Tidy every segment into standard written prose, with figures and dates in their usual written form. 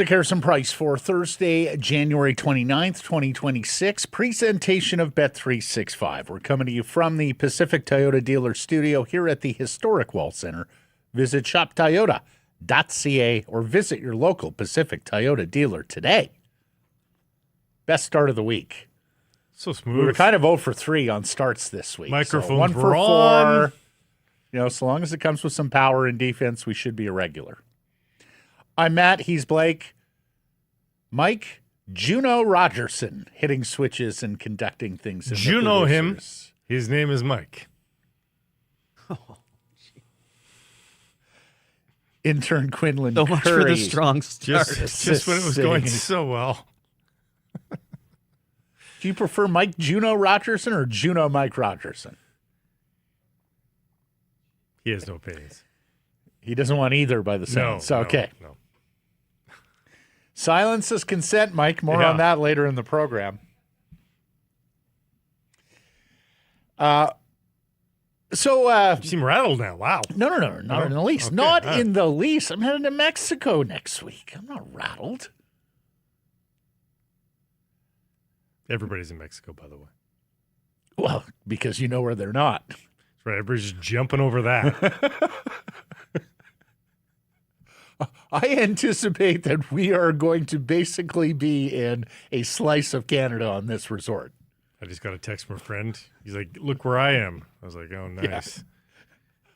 Sick Harrison Price for Thursday, January 29th, 2026. Presentation of Bet365. We're coming to you from the Pacific Toyota Dealer Studio here at the Historic Wall Center. Visit shoptoyota.ca or visit your local Pacific Toyota dealer today. Best start of the week. So smooth. We were kind of 0 for 3 on starts this week. Microphones so 1 for were 4. on. So long as it comes with some power and defense, we should be a regular. I'm Matt. He's Blake. Mike, Juno Rogerson, hitting switches and conducting things. In Juno him. His name is Mike. Oh, intern Quinlan so much Curry. for the strong start. Just when it was going so well. Do you prefer Mike Juno Rogerson or Juno Mike Rogerson? He has no opinions. He doesn't want either by the sounds. Okay. No. Silence is consent, Mike. More on that later in the program. You seem rattled now. Wow. No, not in the least. Okay. Not in the least. I'm heading to Mexico next week. I'm not rattled. Everybody's in Mexico, by the way. Well, because you know where they're not. That's right. Everybody's just jumping over that. I anticipate that we are going to basically be in a slice of Canada on this resort. I just got a text from a friend. He's like, look where I am. I was like, oh, nice.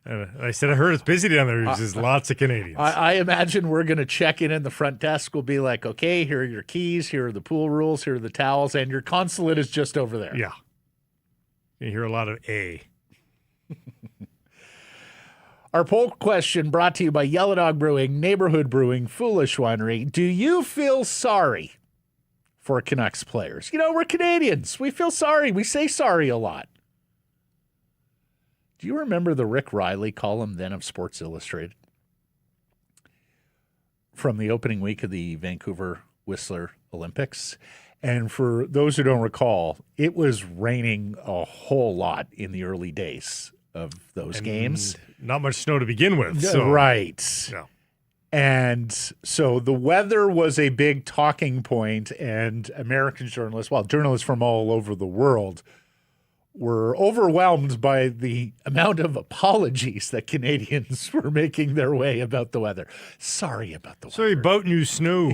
Yeah. And I said, I heard it's busy down there. There's lots of Canadians. I imagine we're going to check in the front desk. We'll be like, okay, here are your keys. Here are the pool rules. Here are the towels. And your consulate is just over there. Yeah. You hear a lot of A. Our poll question brought to you by Yellow Dog Brewing, Neighborhood Brewing, Foolish Winery. Do you feel sorry for Canucks players? We're Canadians. We feel sorry. We say sorry a lot. Do you remember the Rick Riley column then of Sports Illustrated from the opening week of the Vancouver Whistler Olympics? And for those who don't recall, it was raining a whole lot in the early days of those games. Not much snow to begin with. So. Right. No. And so the weather was a big talking point, and American journalists, journalists from all over the world, were overwhelmed by the amount of apologies that Canadians were making their way about the weather. Sorry about the weather. Sorry about new snow.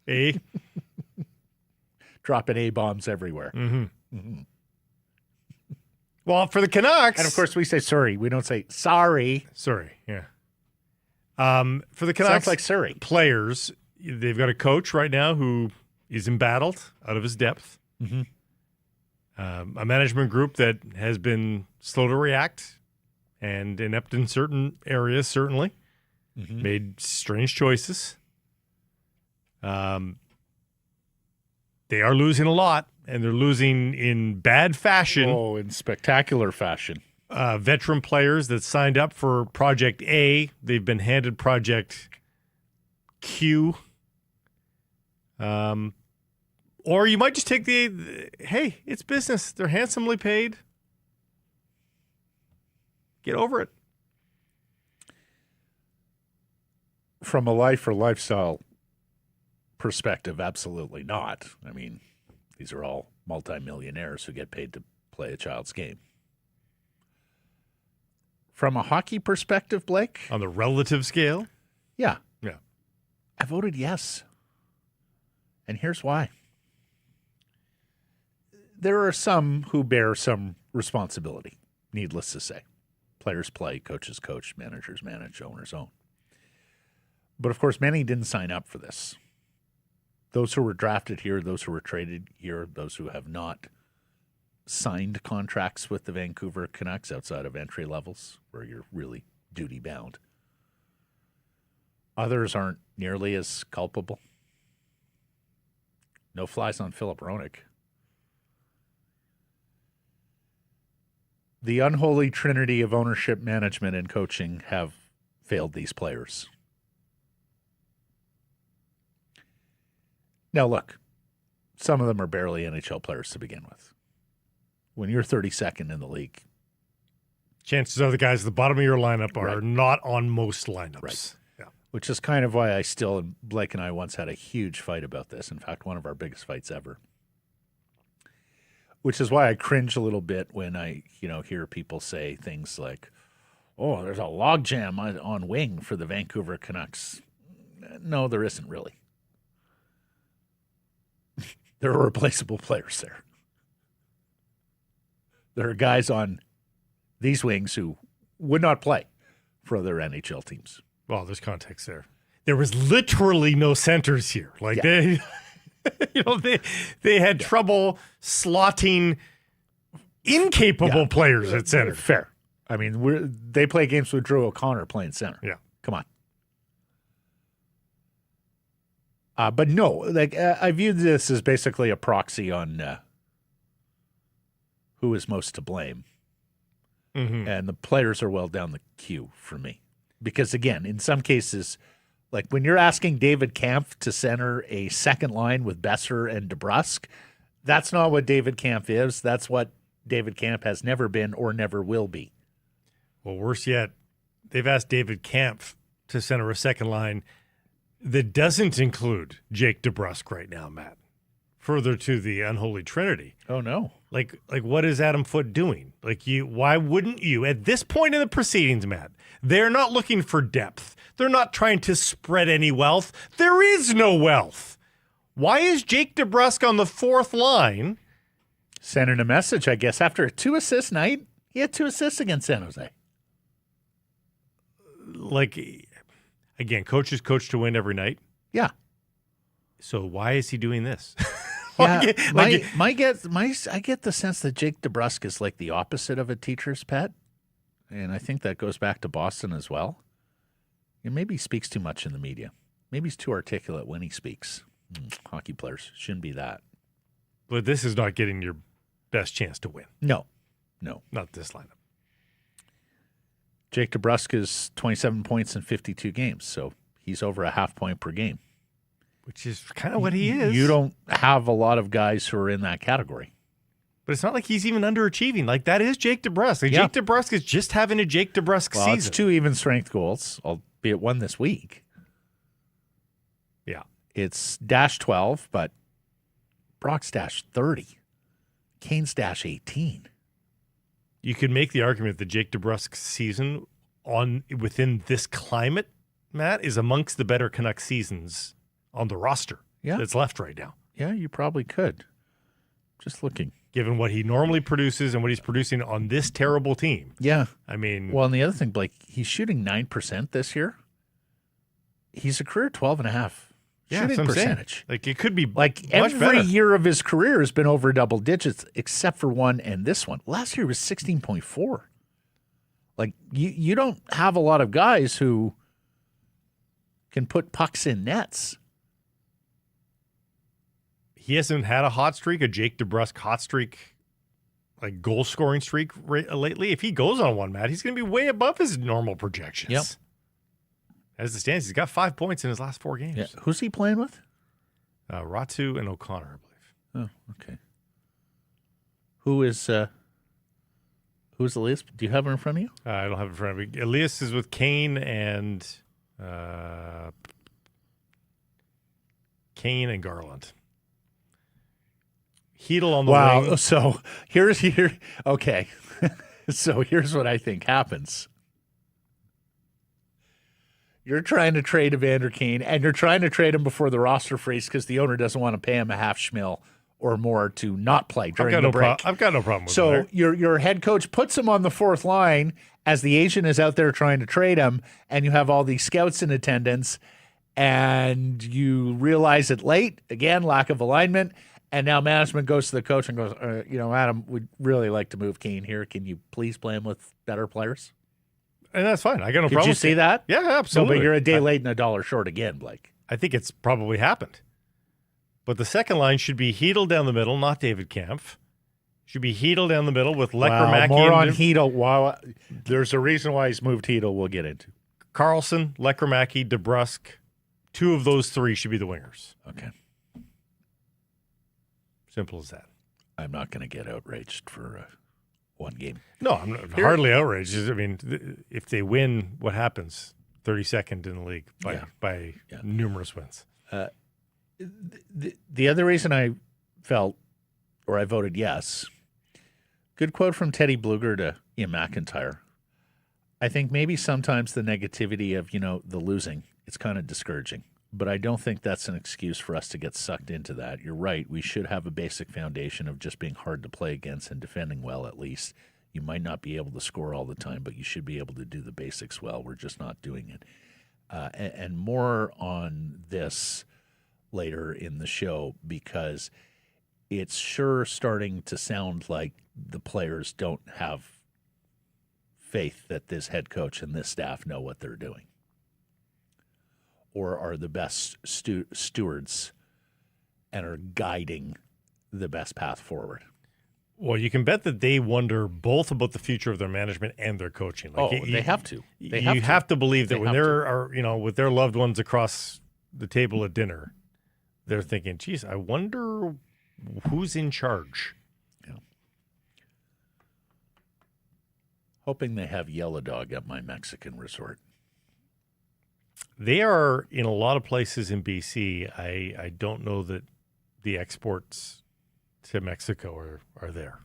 Eh? Dropping A-bombs everywhere. Mm-hmm. Mm-hmm. Well, for the Canucks. And, of course, we say sorry. We don't say sorry. Sorry, yeah. For the Canucks. Sounds like Surrey. Players, they've got a coach right now who is embattled, out of his depth. Mm-hmm. A management group that has been slow to react and inept in certain areas, certainly. Mm-hmm. Made strange choices. They are losing a lot. And they're losing in bad fashion. Oh, in spectacular fashion. Veteran players that signed up for Project A, they've been handed Project Q. Or you might just take hey, it's business. They're handsomely paid. Get over it. From a life or lifestyle perspective, absolutely not. I mean, these are all multimillionaires who get paid to play a child's game. From a hockey perspective, Blake? On the relative scale? Yeah. Yeah. I voted yes. And here's why. There are some who bear some responsibility, needless to say. Players play, coaches coach, managers manage, owners own. But, of course, many didn't sign up for this. Those who were drafted here, those who were traded here, those who have not signed contracts with the Vancouver Canucks outside of entry levels where you're really duty-bound. Others aren't nearly as culpable. No flies on Philip Roenick. The unholy trinity of ownership, management, and coaching have failed these players. Now, look, some of them are barely NHL players to begin with. When you're 32nd in the league, chances are the guys at the bottom of your lineup are Right. not on most lineups. Right. Yeah. which is kind of why I still, Blake and I once had a huge fight about this. In fact, one of our biggest fights ever. Which is why I cringe a little bit when I, hear people say things like, "Oh, there's a logjam on wing for the Vancouver Canucks." No, there isn't really. There are replaceable players there. There are guys on these wings who would not play for other NHL teams. Well, there's context there. There was literally no centers here. Like they had trouble slotting incapable players at center. Fair. I mean, they play games with Drew O'Connor playing center. Yeah. Come on. But no, I view this as basically a proxy on who is most to blame. Mm-hmm. And the players are well down the queue for me. Because, again, in some cases, like when you're asking David Kampf to center a second line with Besser and DeBrusk, that's not what David Kampf is. That's what David Kampf has never been or never will be. Well, worse yet, they've asked David Kampf to center a second line that doesn't include Jake DeBrusk right now, Matt. Further to the unholy trinity. Oh, no. Like what is Adam Foote doing? Why wouldn't you, at this point in the proceedings, Matt, they're not looking for depth. They're not trying to spread any wealth. There is no wealth. Why is Jake DeBrusk on the fourth line? Sending a message, I guess, after a 2-assist night. He had 2 assists against San Jose. Again, coaches coach to win every night. Yeah. So why is he doing this? Yeah, I get the sense that Jake DeBrusk is like the opposite of a teacher's pet, and I think that goes back to Boston as well. And maybe he speaks too much in the media. Maybe he's too articulate when he speaks. Hockey players shouldn't be that. But this is not getting your best chance to win. No. Not this lineup. Jake DeBrusk is 27 points in 52 games, so he's over a half point per game. Which is kind of what he is. You don't have a lot of guys who are in that category. But it's not like he's even underachieving. Like, that is Jake DeBrusk. Jake DeBrusk is just having a Jake DeBrusk season. It's 2 even strength goals, albeit one this week. Yeah. It's dash 12, but Brock's dash 30. Kane's dash 18. You could make the argument that Jake DeBrusk's season within this climate, Matt, is amongst the better Canucks seasons on the roster that's left right now. Yeah, you probably could. Just looking. Given what he normally produces and what he's producing on this terrible team. Yeah. I mean. Well, and the other thing, Blake, he's shooting 9% this year. He's a career 12.5 shooting percentage. Like, it could be like much every better. year of his career has been over double digits, except for one and this one. Last year was 16.4. Like, you don't have a lot of guys who can put pucks in nets. He hasn't had a hot streak, a Jake DeBrusk hot streak, like goal-scoring streak lately. If he goes on one, Matt, he's going to be way above his normal projections. Yep. As it stands, he's got 5 points in his last 4 games. Yeah. Who's he playing with? Ratu and O'Connor, I believe. Oh, okay. Who's Elias? Do you have her in front of you? I don't have it in front of me. Elias is with Kane and Garland. Hedel on the wing. Wow. So okay. So here's what I think happens. You're trying to trade Evander Kane, and you're trying to trade him before the roster freeze because the owner doesn't want to pay him a half schmil or more to not play during the break. I've got no problem with so that. your head coach puts him on the fourth line as the agent is out there trying to trade him, and you have all these scouts in attendance, and you realize it late. Again, lack of alignment. And now management goes to the coach and goes, Adam, we'd really like to move Kane here. Can you please play him with better players? And that's fine. I got no problem. Did you see that? Yeah, absolutely. No, but you're a day late and $1 short again, Blake. I think it's probably happened. But the second line should be Hedel down the middle, not David Kampf. Should be Hedel down the middle with Wow, Lekramaki. more on Hedel. Wow, there's a reason why he's moved Hedel we'll get into. Carlson, Lekramaki, DeBrusk. 2 of those 3 should be the wingers. Okay. Simple as that. I'm not going to get outraged for one game. No, I'm not, hardly outraged. I mean, if they win, what happens? 32nd in the league by numerous wins. The other reason I felt, or I voted yes, good quote from Teddy Bluger to Ian McIntyre. I think maybe sometimes the negativity of, the losing, it's kind of discouraging. But I don't think that's an excuse for us to get sucked into that. You're right. We should have a basic foundation of just being hard to play against and defending well, at least. You might not be able to score all the time, but you should be able to do the basics well. We're just not doing it. And more on this later in the show, because it's sure starting to sound like the players don't have faith that this head coach and this staff know what they're doing, or are the best stewards and are guiding the best path forward. Well, you can bet that they wonder both about the future of their management and their coaching. They have to. You have to believe that when they're with their loved ones across the table at dinner, they're thinking, geez, I wonder who's in charge. Yeah. Hoping they have Yellow Dog at my Mexican resort. They are in a lot of places in BC. I don't know that the exports to Mexico are there.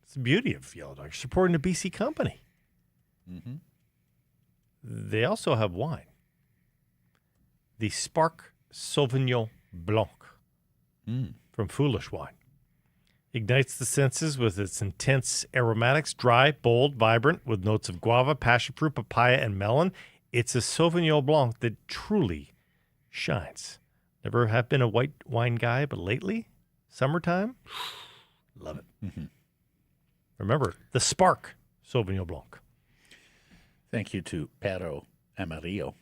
It's the beauty of Yellow Dog, supporting a BC company. Mm-hmm. They also have wine. The Spark Sauvignon Blanc from Foolish Wine. Ignites the senses with its intense aromatics, dry, bold, vibrant, with notes of guava, passion fruit, papaya, and melon. It's a Sauvignon Blanc that truly shines. Never have been a white wine guy, but lately, summertime, love it. Mm-hmm. Remember, the Spark Sauvignon Blanc. Thank you to Pedro Amarillo.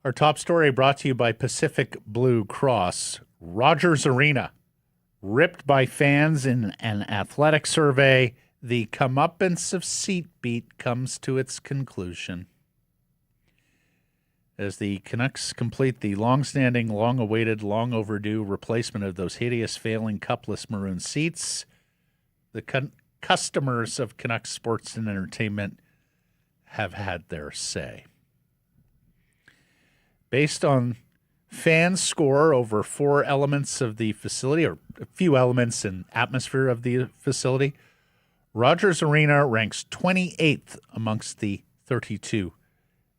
Our top story brought to you by Pacific Blue Cross. Rogers Arena, ripped by fans in an athletic survey. The comeuppance of seat beat comes to its conclusion. As the Canucks complete the long-standing, long-awaited, long-overdue replacement of those hideous, failing, cupless maroon seats, the customers of Canucks Sports and Entertainment have had their say. Based on fan score over 4 elements of the facility, or a few elements and atmosphere of the facility, Rogers Arena ranks 28th amongst the 32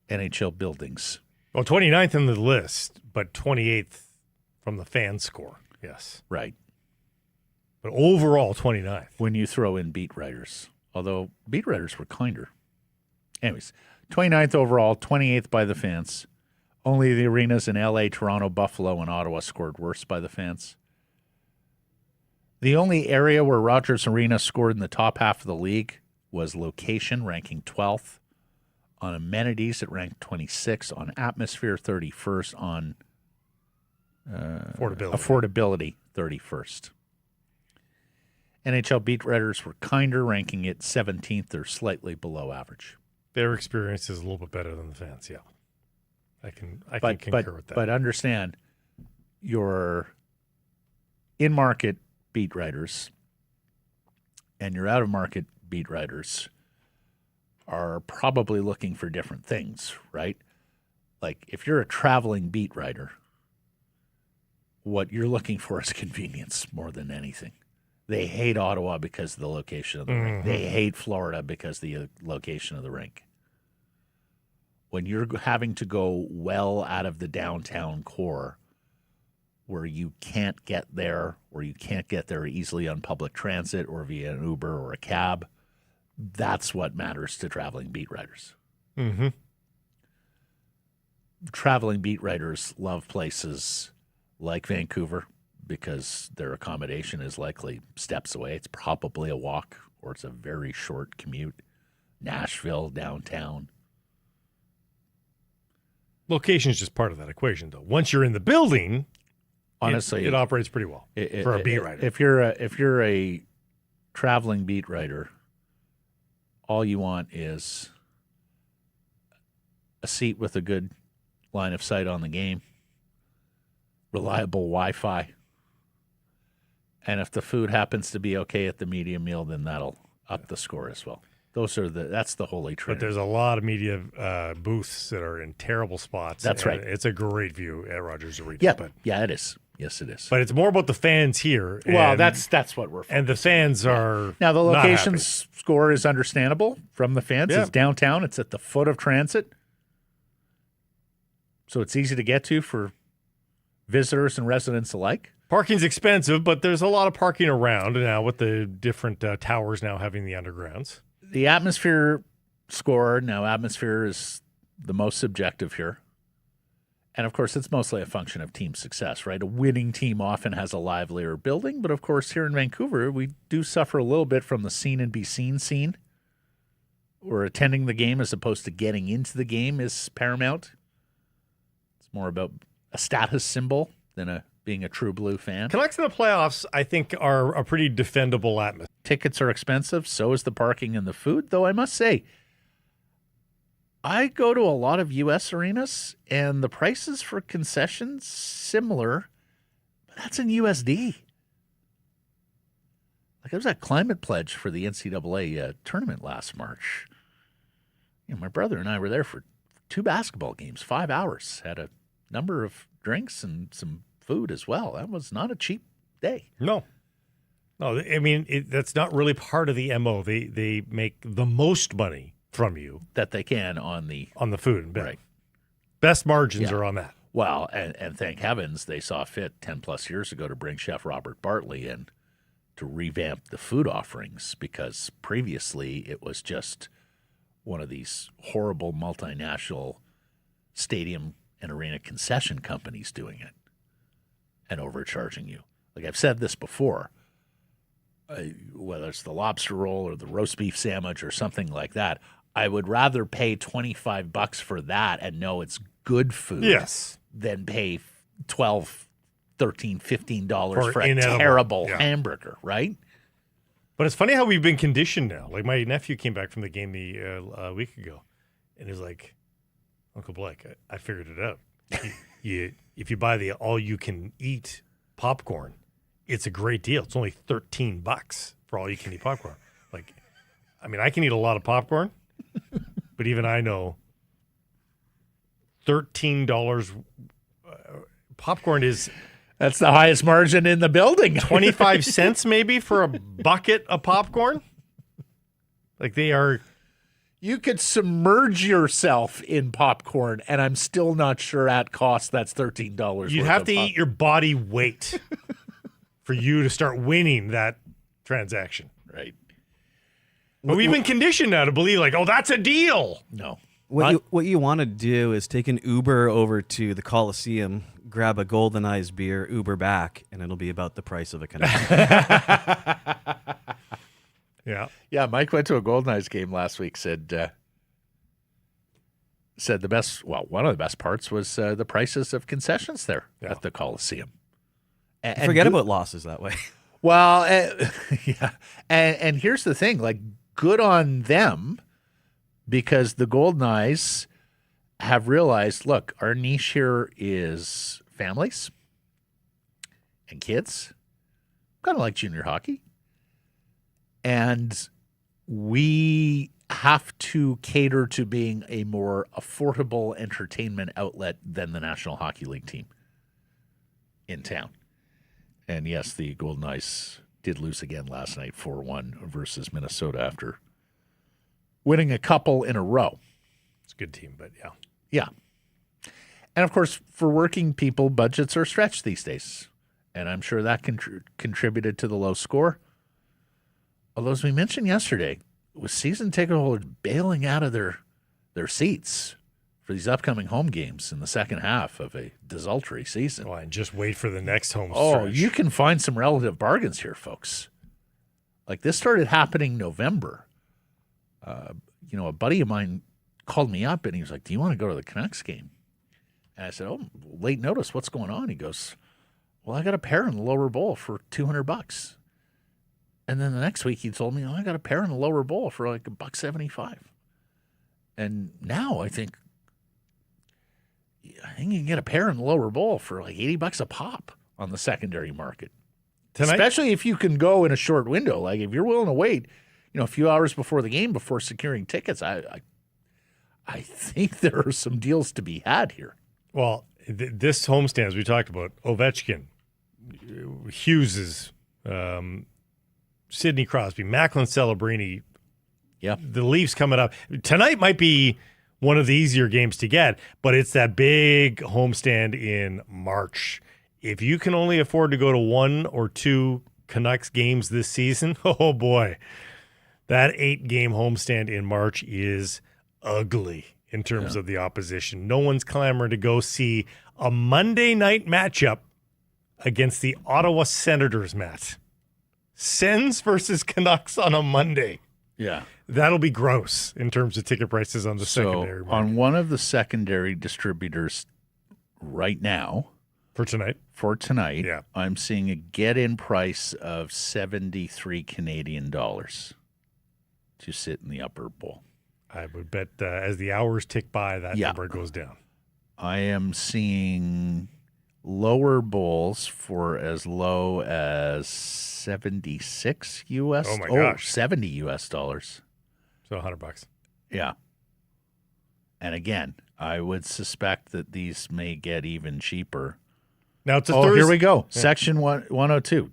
NHL buildings. Well, 29th in the list, but 28th from the fan score. Yes. Right. But overall, 29th. When you throw in beat writers, although beat writers were kinder. Anyways, 29th overall, 28th by the fans. Only the arenas in LA, Toronto, Buffalo, and Ottawa scored worse by the fans. The only area where Rogers Arena scored in the top half of the league was location, ranking 12th. On amenities, it ranked 26th. On atmosphere, 31st. On affordability, 31st. NHL beat writers were kinder, ranking it 17th or slightly below average. Their experience is a little bit better than the fans, yeah. I can concur with that. But understand, your in-market beat writers and your out-of-market beat writers are probably looking for different things, right? Like, if you're a traveling beat writer, what you're looking for is convenience more than anything. They hate Ottawa because of the location of the rink. They hate Florida because of the location of the rink. When you're having to go well out of the downtown core where you can't get there, or you can't get there easily on public transit or via an Uber or a cab, that's what matters to traveling beat writers. Mm-hmm. Traveling beat writers love places like Vancouver because their accommodation is likely steps away. It's probably a walk, or it's a very short commute. Nashville, downtown. Location is just part of that equation, though. Once you're in the building, Honestly, it operates pretty well for a beat writer. If you're a traveling beat writer, all you want is a seat with a good line of sight on the game, reliable Wi-Fi, and if the food happens to be okay at the media meal, then that'll up the score as well. That's the holy trinity. But there's a lot of media booths that are in terrible spots. That's right. It's a great view at Rogers Arena. Yeah, it is. Yes, it is. But it's more about the fans here. Well, that's what we're. And the fans are now the location not happy. score is understandable from the fans. Yeah. It's downtown. It's at the foot of transit, so it's easy to get to for visitors and residents alike. Parking's expensive, but there's a lot of parking around now with the different towers now having the undergrounds. The atmosphere score, now atmosphere is the most subjective here. And, of course, it's mostly a function of team success, right? A winning team often has a livelier building. But, of course, here in Vancouver, we do suffer a little bit from the seen and be seen scene, where attending the game as opposed to getting into the game is paramount. It's more about a status symbol than being a true blue fan. Canucks in the playoffs, I think, are a pretty defendable atmosphere. Tickets are expensive. So is the parking and the food. Though I must say, I go to a lot of U.S. arenas, and the prices for concessions similar, but that's in USD. Like, there was that climate pledge for the NCAA tournament last March. My brother and I were there for 2 basketball games, 5 hours, had a number of drinks and some food as well. That was not a cheap day. No, I mean, that's not really part of the MO. They make the most money from you that they can on the food and right. Best margins are on that. Well, and thank heavens they saw fit 10 plus years ago to bring Chef Robert Bartley in to revamp the food offerings, because previously it was just one of these horrible multinational stadium and arena concession companies doing it and overcharging you. Like I've said this before, whether it's the lobster roll or the roast beef sandwich or something like that, I would rather pay $25 for that and know it's good food than pay $12, $13, $15 for a terrible hamburger, right? But it's funny how we've been conditioned now. Like my nephew came back from the game a week ago, and he's like, Uncle Blake, I figured it out. If you buy the all-you-can-eat popcorn, it's a great deal. It's only $13 for all-you-can-eat popcorn. Like, I mean, I can eat a lot of popcorn, but even I know $13 popcorn is... That's the highest margin in the building. 25 cents maybe for a bucket of popcorn? Like they are... You could submerge yourself in popcorn, and I'm still not sure at cost that's $13. You'd have to eat your body weight for you to start winning that transaction. Right. But we've been conditioned now to believe, like, oh, that's a deal. No. What you want to do is take an Uber over to the Coliseum, grab a Golden Eyes beer, Uber back, and it'll be about the price of a Canucks. Yeah, Mike went to a Golden Eyes game last week, said the best, one of the best parts was the prices of concessions there at the Coliseum. Forget about losses that way. Well, yeah. And here's the thing, like, good on them, because the Golden Eyes have realized, look, our niche here is families and kids, kind of like junior hockey. And we have to cater to being a more affordable entertainment outlet than the National Hockey League team in town. And yes, the Golden Eyes did lose again last night, 4-1 versus Minnesota after winning a couple in a row. It's a good team, but yeah. Yeah. And of course, for working people, budgets are stretched these days. And I'm sure that contributed to the low score. Although, as we mentioned yesterday, with season ticket holders bailing out of their seats for these upcoming home games in the second half of a desultory season. Well, and just wait for the next home stretch. Oh, you can find some relative bargains here, folks. Like, this started happening November. A buddy of mine called me up, and he was like, do you want to go to the Canucks game? And I said, oh, late notice. What's going on? He goes, well, I got a pair in the lower bowl for $200. And then the next week he told me, I got a pair in the lower bowl for like $1.75. And now I think you can get a pair in the lower bowl for like $80 a pop on the secondary market. Tonight? Especially if you can go in a short window. Like if you're willing to wait, a few hours before the game before securing tickets, I think there are some deals to be had here. Well, this homestand, as we talked about, Ovechkin, Hughes, Sidney Crosby, Macklin Celebrini. Yeah. The Leafs coming up. Tonight might be one of the easier games to get, but it's that big homestand in March. If you can only afford to go to 1 or 2 Canucks games this season, oh boy, that 8-game homestand in March is ugly in terms of the opposition. No one's clamoring to go see a Monday night matchup against the Ottawa Senators, Matt. Sens versus Canucks on a Monday. Yeah. That'll be gross in terms of ticket prices on the secondary market. On one of the secondary distributors right now For tonight, yeah. I'm seeing a get-in price of 73 Canadian dollars to sit in the upper bowl. I would bet as the hours tick by, that number goes down. I am seeing lower bowls for as low as 76 US. Oh my gosh. 70 US dollars. So $100. Yeah. And again, I would suspect that these may get even cheaper. Now it's a Thursday. Here we go. Yeah. Section 102.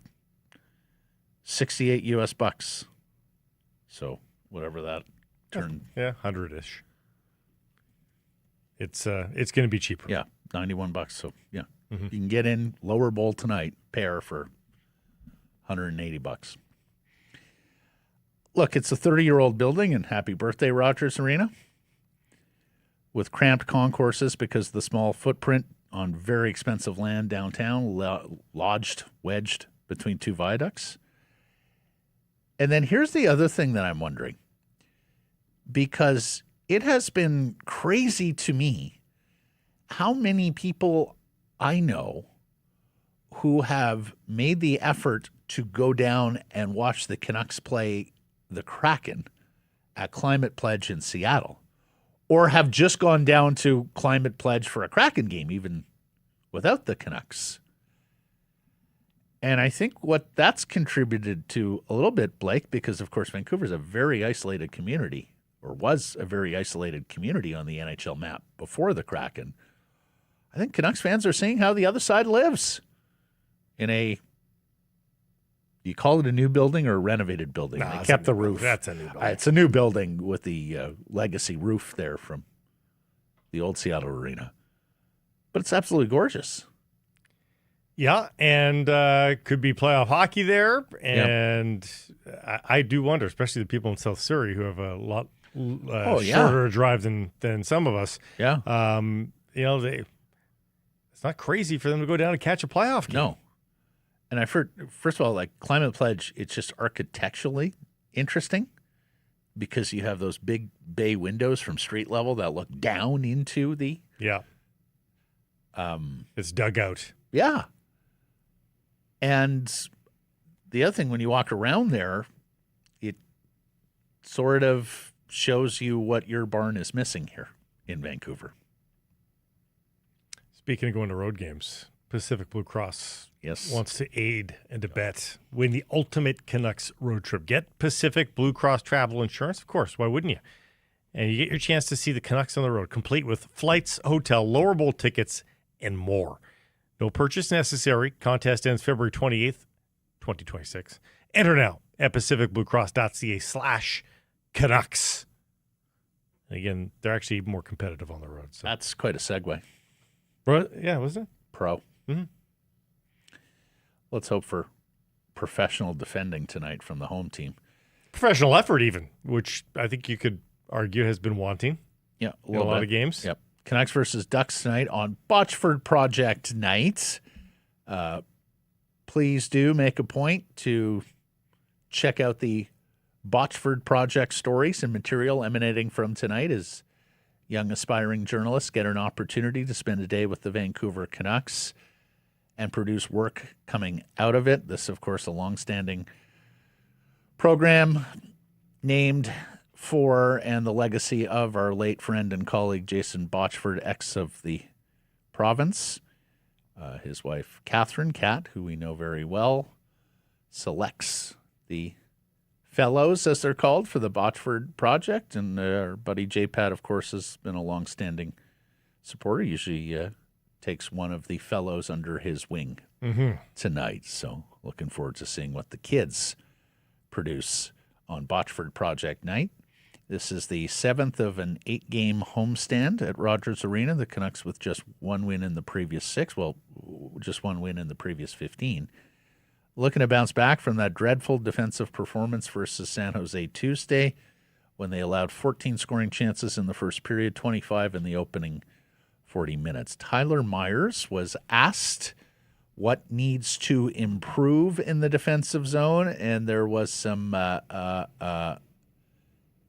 68 US bucks. So whatever that turn. Yeah, 100-ish. It's going to be cheaper. Yeah, $91. So yeah. Mm-hmm. You can get in lower bowl tonight, pair for $180. Look, it's a 30-year-old building, and happy birthday, Rogers Arena, with cramped concourses because of the small footprint on very expensive land downtown, wedged between 2 viaducts. And then here's the other thing that I'm wondering, because it has been crazy to me how many people I know who have made the effort to go down and watch the Canucks play the Kraken at Climate Pledge in Seattle, or have just gone down to Climate Pledge for a Kraken game, even without the Canucks. And I think what that's contributed to a little bit, Blake, because, of course, Vancouver's a very isolated community, or was a very isolated community on the NHL map before the Kraken. I think Canucks fans are seeing how the other side lives in a, you call it a new building or a renovated building? No, they kept the roof. That's a new building. It's a new building with the legacy roof there from the old Seattle Arena. But it's absolutely gorgeous. Yeah, and could be playoff hockey there. And I do wonder, especially the people in South Surrey who have a lot shorter a drive than some of us. Yeah. It's not crazy for them to go down and catch a playoff game. No. And I've heard, first of all, like Climate Pledge, it's just architecturally interesting because you have those big bay windows from street level that look down into the. Yeah. It's dugout. Yeah. And the other thing, when you walk around there, it sort of shows you what your barn is missing here in Vancouver. Speaking of going to road games, Pacific Blue Cross wants to aid and abet win the ultimate Canucks road trip. Get Pacific Blue Cross travel insurance. Of course, why wouldn't you? And you get your chance to see the Canucks on the road, complete with flights, hotel, lower bowl tickets, and more. No purchase necessary. Contest ends February 28th, 2026. Enter now at pacificbluecross.ca/Canucks. And again, they're actually more competitive on the road. So. That's quite a segue. Yeah, wasn't it? Pro. Mm-hmm. Let's hope for professional defending tonight from the home team. Professional effort even, which I think you could argue has been wanting in a lot of games. Yep. Canucks versus Ducks tonight on Botchford Project night. Please do make a point to check out the Botchford Project stories and material emanating from tonight as young aspiring journalists get an opportunity to spend a day with the Vancouver Canucks and produce work coming out of it. This, of course, a longstanding program named for and the legacy of our late friend and colleague Jason Botchford, ex of the province. His wife, Catherine Cat, who we know very well, selects the fellows, as they're called, for the Botchford Project. And our buddy J-Pat, of course, has been a longstanding supporter. Usually takes one of the fellows under his wing tonight. So looking forward to seeing what the kids produce on Botchford Project night. This is the 7th of an 8-game homestand at Rogers Arena. The Canucks with just one win in the previous 6. Well, just one win in the previous 15. Looking to bounce back from that dreadful defensive performance versus San Jose Tuesday when they allowed 14 scoring chances in the first period, 25 in the opening 40 minutes. Tyler Myers was asked what needs to improve in the defensive zone, and there was some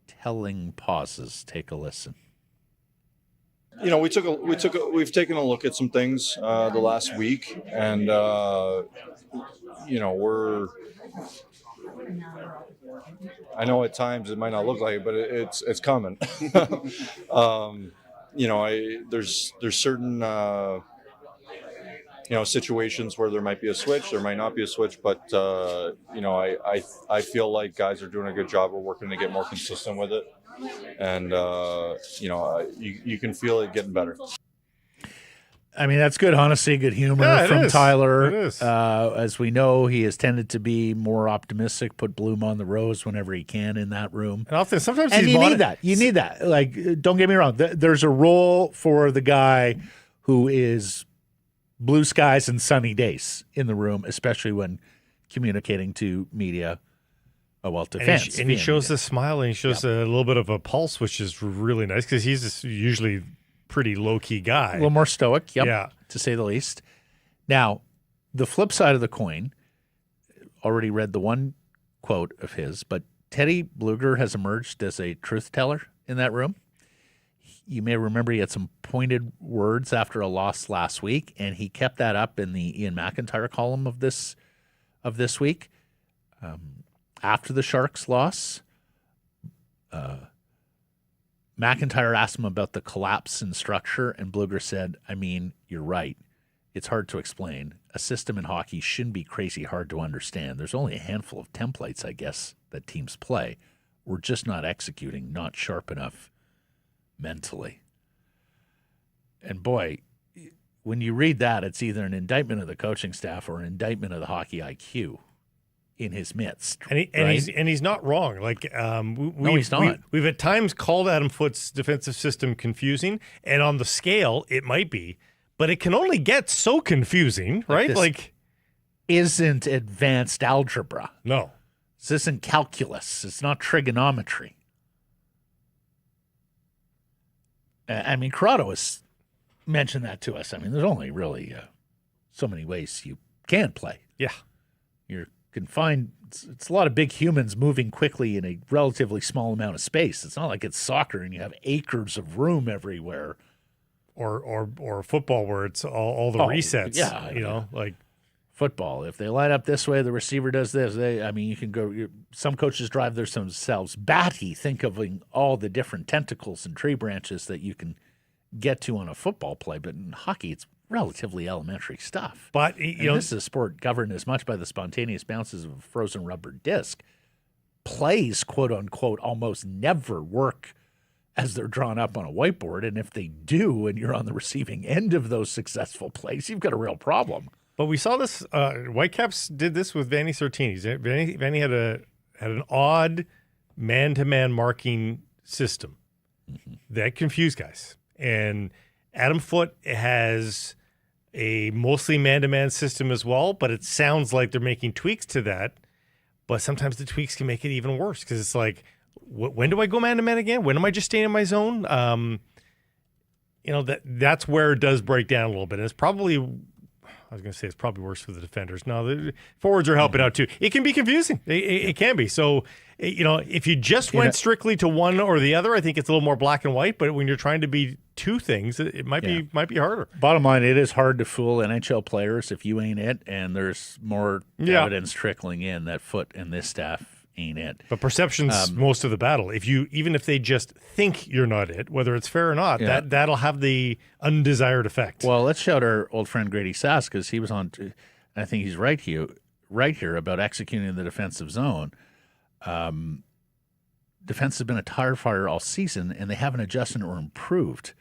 telling pauses. Take a listen. You know, we've taken a look at some things the last week, and you know, I know at times it might not look like it, but it's coming. You know, there's certain you know, situations where there might be a switch, there might not be a switch, but you know, I feel like guys are doing a good job of working to get more consistent with it, and you know, you can feel it getting better. I mean, that's good honesty, good humor from Tyler. It is. As we know, he has tended to be more optimistic, put bloom on the rose whenever he can in that room. And often, sometimes and you need that. You need that. Like, don't get me wrong. There's a role for the guy who is blue skies and sunny days in the room, especially when communicating to media, to fans. And he shows a smile, and he shows a little bit of a pulse, which is really nice because he's usually pretty low-key guy. A little more stoic, to say the least. Now, the flip side of the coin, already read the one quote of his, but Teddy Bluger has emerged as a truth teller in that room. You may remember he had some pointed words after a loss last week, and he kept that up in the Ian McIntyre column of this week. After the Sharks loss, McIntyre asked him about the collapse in structure, and Bluger said, I mean, you're right. It's hard to explain. A system in hockey shouldn't be crazy hard to understand. There's only a handful of templates, I guess, that teams play. We're just not executing, not sharp enough mentally. And boy, when you read that, it's either an indictment of the coaching staff or an indictment of the hockey IQ in his midst. And he's not wrong. Like he's not. We've at times called Adam Foote's defensive system confusing, and on the scale, it might be, but it can only get so confusing, right? Like isn't advanced algebra. No. This isn't calculus. It's not trigonometry. I mean, Corrado has mentioned that to us. I mean, there's only really so many ways you can play. Yeah. You're confined. It's a lot of big humans moving quickly in a relatively small amount of space. It's not like it's soccer and you have acres of room everywhere. Or football where it's all the resets. Yeah. You know, like football. If they line up this way, the receiver does this. You can go. Some coaches drive themselves batty, think of all the different tentacles and tree branches that you can get to on a football play. But in hockey, it's relatively elementary stuff. But this is a sport governed as much by the spontaneous bounces of a frozen rubber disc. Plays, quote unquote, almost never work as they're drawn up on a whiteboard. And if they do, and you're on the receiving end of those successful plays, you've got a real problem. But we saw this. Whitecaps did this with Vanni Sartini. Vanni had an odd man-to-man marking system that confused guys. And Adam Foote has a mostly man-to-man system as well, but it sounds like they're making tweaks to that. But sometimes the tweaks can make it even worse because it's like, when do I go man-to-man again? When am I just staying in my zone? That's where it does break down a little bit. And it's probably I was going to say it's probably worse for the defenders. No, the forwards are helping out too. It can be confusing. It can be. So, if you just went strictly to one or the other, I think it's a little more black and white. But when you're trying to be two things, it might be harder. Bottom line, it is hard to fool NHL players if you ain't it, and there's more evidence trickling in that Foote and this staff ain't it. But perception's most of the battle. Even if they just think you're not it, whether it's fair or not, that'll have the undesired effect. Well, let's shout our old friend Grady Sass, because he was on. I think he's right here about executing the defensive zone. Defense has been a tire fire all season, and they haven't adjusted or improved.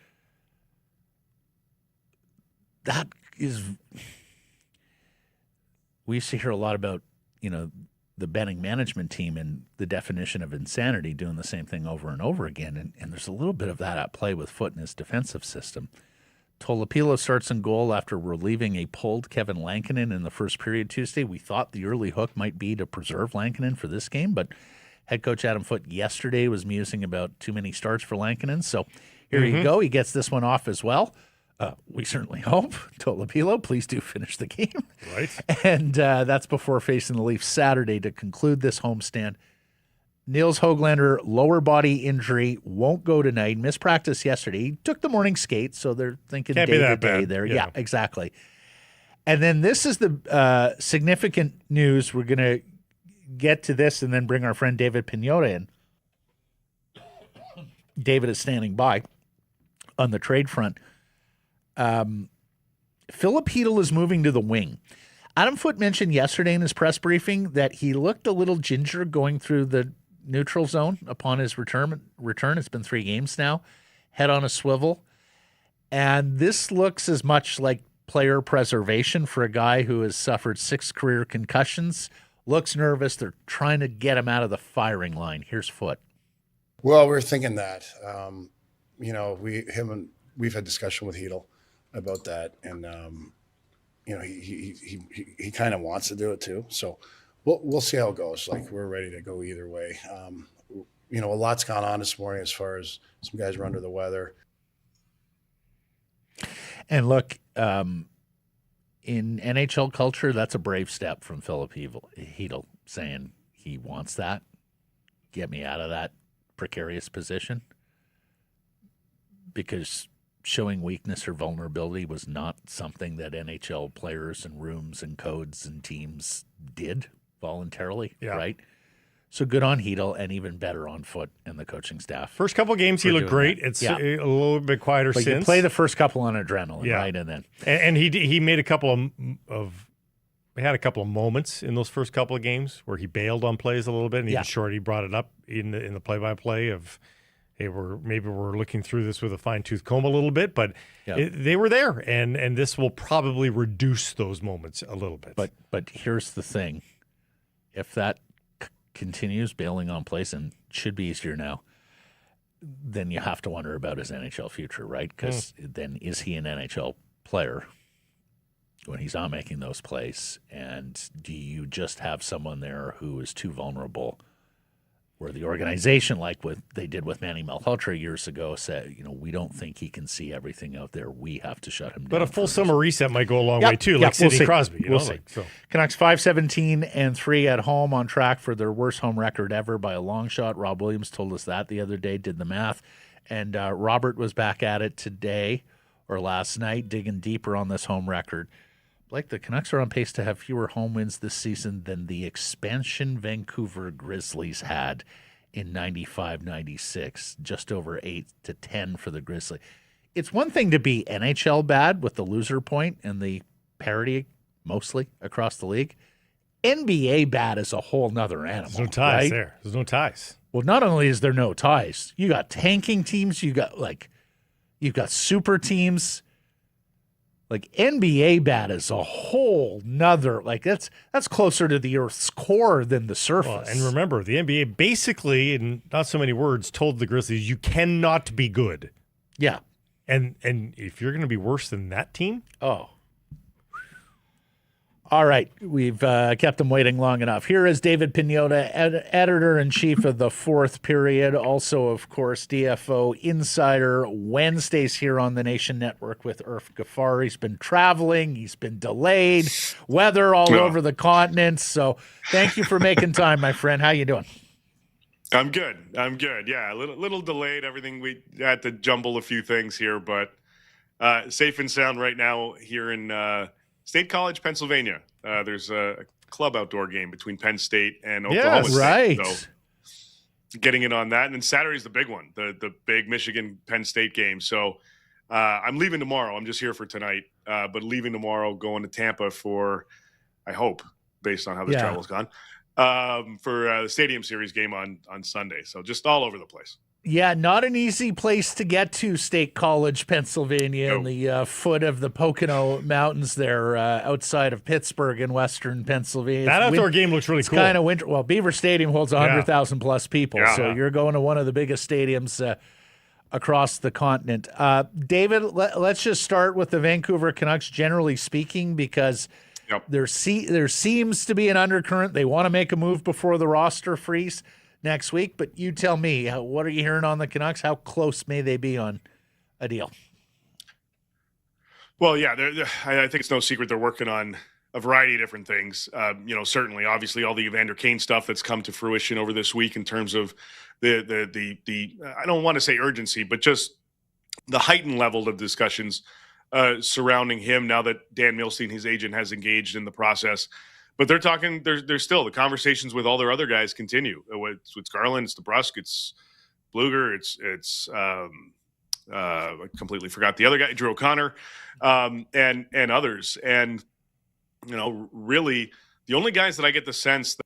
That is, we used to hear a lot about, the Benning management team and the definition of insanity doing the same thing over and over again. And there's a little bit of that at play with Foote in his defensive system. Tolopilo starts in goal after relieving a pulled Kevin Lankinen in the first period Tuesday. We thought the early hook might be to preserve Lankinen for this game, but head coach Adam Foote yesterday was musing about too many starts for Lankinen. So here you go. He gets this one off as well. We certainly hope. Tolopilo, please do finish the game. Right. And that's before facing the Leafs Saturday to conclude this homestand. Niels Höglander, lower body injury, won't go tonight. Missed practice yesterday. He took the morning skate, so they're thinking Can't day be to that day bad. there. Yeah. Yeah, exactly. And then this is the significant news. We're going to get to this and then bring our friend David Pagnotta in. David is standing by on the trade front. Philip Hedl is moving to the wing. Adam Foote mentioned yesterday in his press briefing that he looked a little ginger going through the neutral zone upon his return. It's been 3 games now, head on a swivel. And this looks as much like player preservation for a guy who has suffered 6 career concussions. Looks nervous. They're trying to get him out of the firing line. Here's Foote. Well, we're thinking that. We've had discussion with Hedl about that, and he kind of wants to do it too. So we'll see how it goes. Like, we're ready to go either way. A lot's gone on this morning as far as some guys were under the weather. And look, in NHL culture, that's a brave step from Philip Hedl saying he wants that. Get me out of that precarious position. Because showing weakness or vulnerability was not something that NHL players and rooms and codes and teams did voluntarily, right? So good on Hedl, and even better on Foote and the coaching staff. First couple games, he looked great. It's a little bit quieter but since. You play the first couple on adrenaline, right? And then and he made a couple of he had a couple of moments in those first couple of games where he bailed on plays a little bit, and even Shorty brought it up in the play-by-play of, hey, we're looking through this with a fine-tooth comb a little bit, but they were there, and this will probably reduce those moments a little bit. But here's the thing: if that continues bailing on plays, and should be easier now, then you have to wonder about his NHL future, right? Because then is he an NHL player when he's not making those plays? And do you just have someone there who is too vulnerable, where the organization, like what they did with Manny Malhotra years ago, said, we don't think he can see everything out there. We have to shut him down. But a full summer reset might go a long way too, like Sidney Crosby. We'll see. Canucks 5-17-3 at home, on track for their worst home record ever by a long shot. Rob Williams told us that the other day, did the math. And Robert was back at it today or last night, digging deeper on this home record. Like, the Canucks are on pace to have fewer home wins this season than the expansion Vancouver Grizzlies had in 95-96, just over 8-10 for the Grizzlies. It's one thing to be NHL bad with the loser point and the parity mostly across the league. NBA bad is a whole nother animal. There's no ties right? there. There's no ties. Well, not only is there no ties, you got tanking teams, you've got super teams. Like, NBA bad is a whole nother, that's closer to the Earth's core than the surface. Well, and remember, the NBA basically, in not so many words, told the Grizzlies, you cannot be good. Yeah. And if you're going to be worse than that team, All right, we've kept them waiting long enough. Here is David Pagnotta, editor-in-chief of the Fourth Period, also, of course, DFO Insider, Wednesdays here on the Nation Network with Irf Ghaffar. He's been traveling. He's been delayed. Weather all over the continent. So thank you for making time, my friend. How you doing? I'm good. Yeah, a little delayed. Everything, we had to jumble a few things here, but safe and sound right now here in State College, Pennsylvania. There's a club outdoor game between Penn State and Oklahoma State. Right. So getting in on that. And then Saturday's the big one, the big Michigan-Penn State game. So I'm leaving tomorrow. I'm just here for tonight. But leaving tomorrow, going to Tampa for, I hope, based on how this travel's gone, for the Stadium Series game on Sunday. So just all over the place. Yeah, not an easy place to get to, State College, Pennsylvania, in the foot of the Pocono Mountains there outside of Pittsburgh in western Pennsylvania. That outdoor game looks really cool. Kind of winter. Well, Beaver Stadium holds 100,000 plus people, so you're going to one of the biggest stadiums across the continent. David, let's just start with the Vancouver Canucks, generally speaking, because there seems to be an undercurrent. They want to make a move before the roster freeze next week, but you tell me, what are you hearing on the Canucks? How close may they be on a deal? Well, yeah, I think it's no secret they're working on a variety of different things. Certainly, obviously, all the Evander Kane stuff that's come to fruition over this week in terms of the I don't want to say urgency, but just the heightened level of discussions surrounding him now that Dan Milstein, his agent, has engaged in the process. But they're talking. There's still the conversations with all their other guys continue. It's Garland, it's DeBrusk, it's Bluger, it's I completely forgot the other guy, Drew O'Connor, and others. And really, the only guys that I get the sense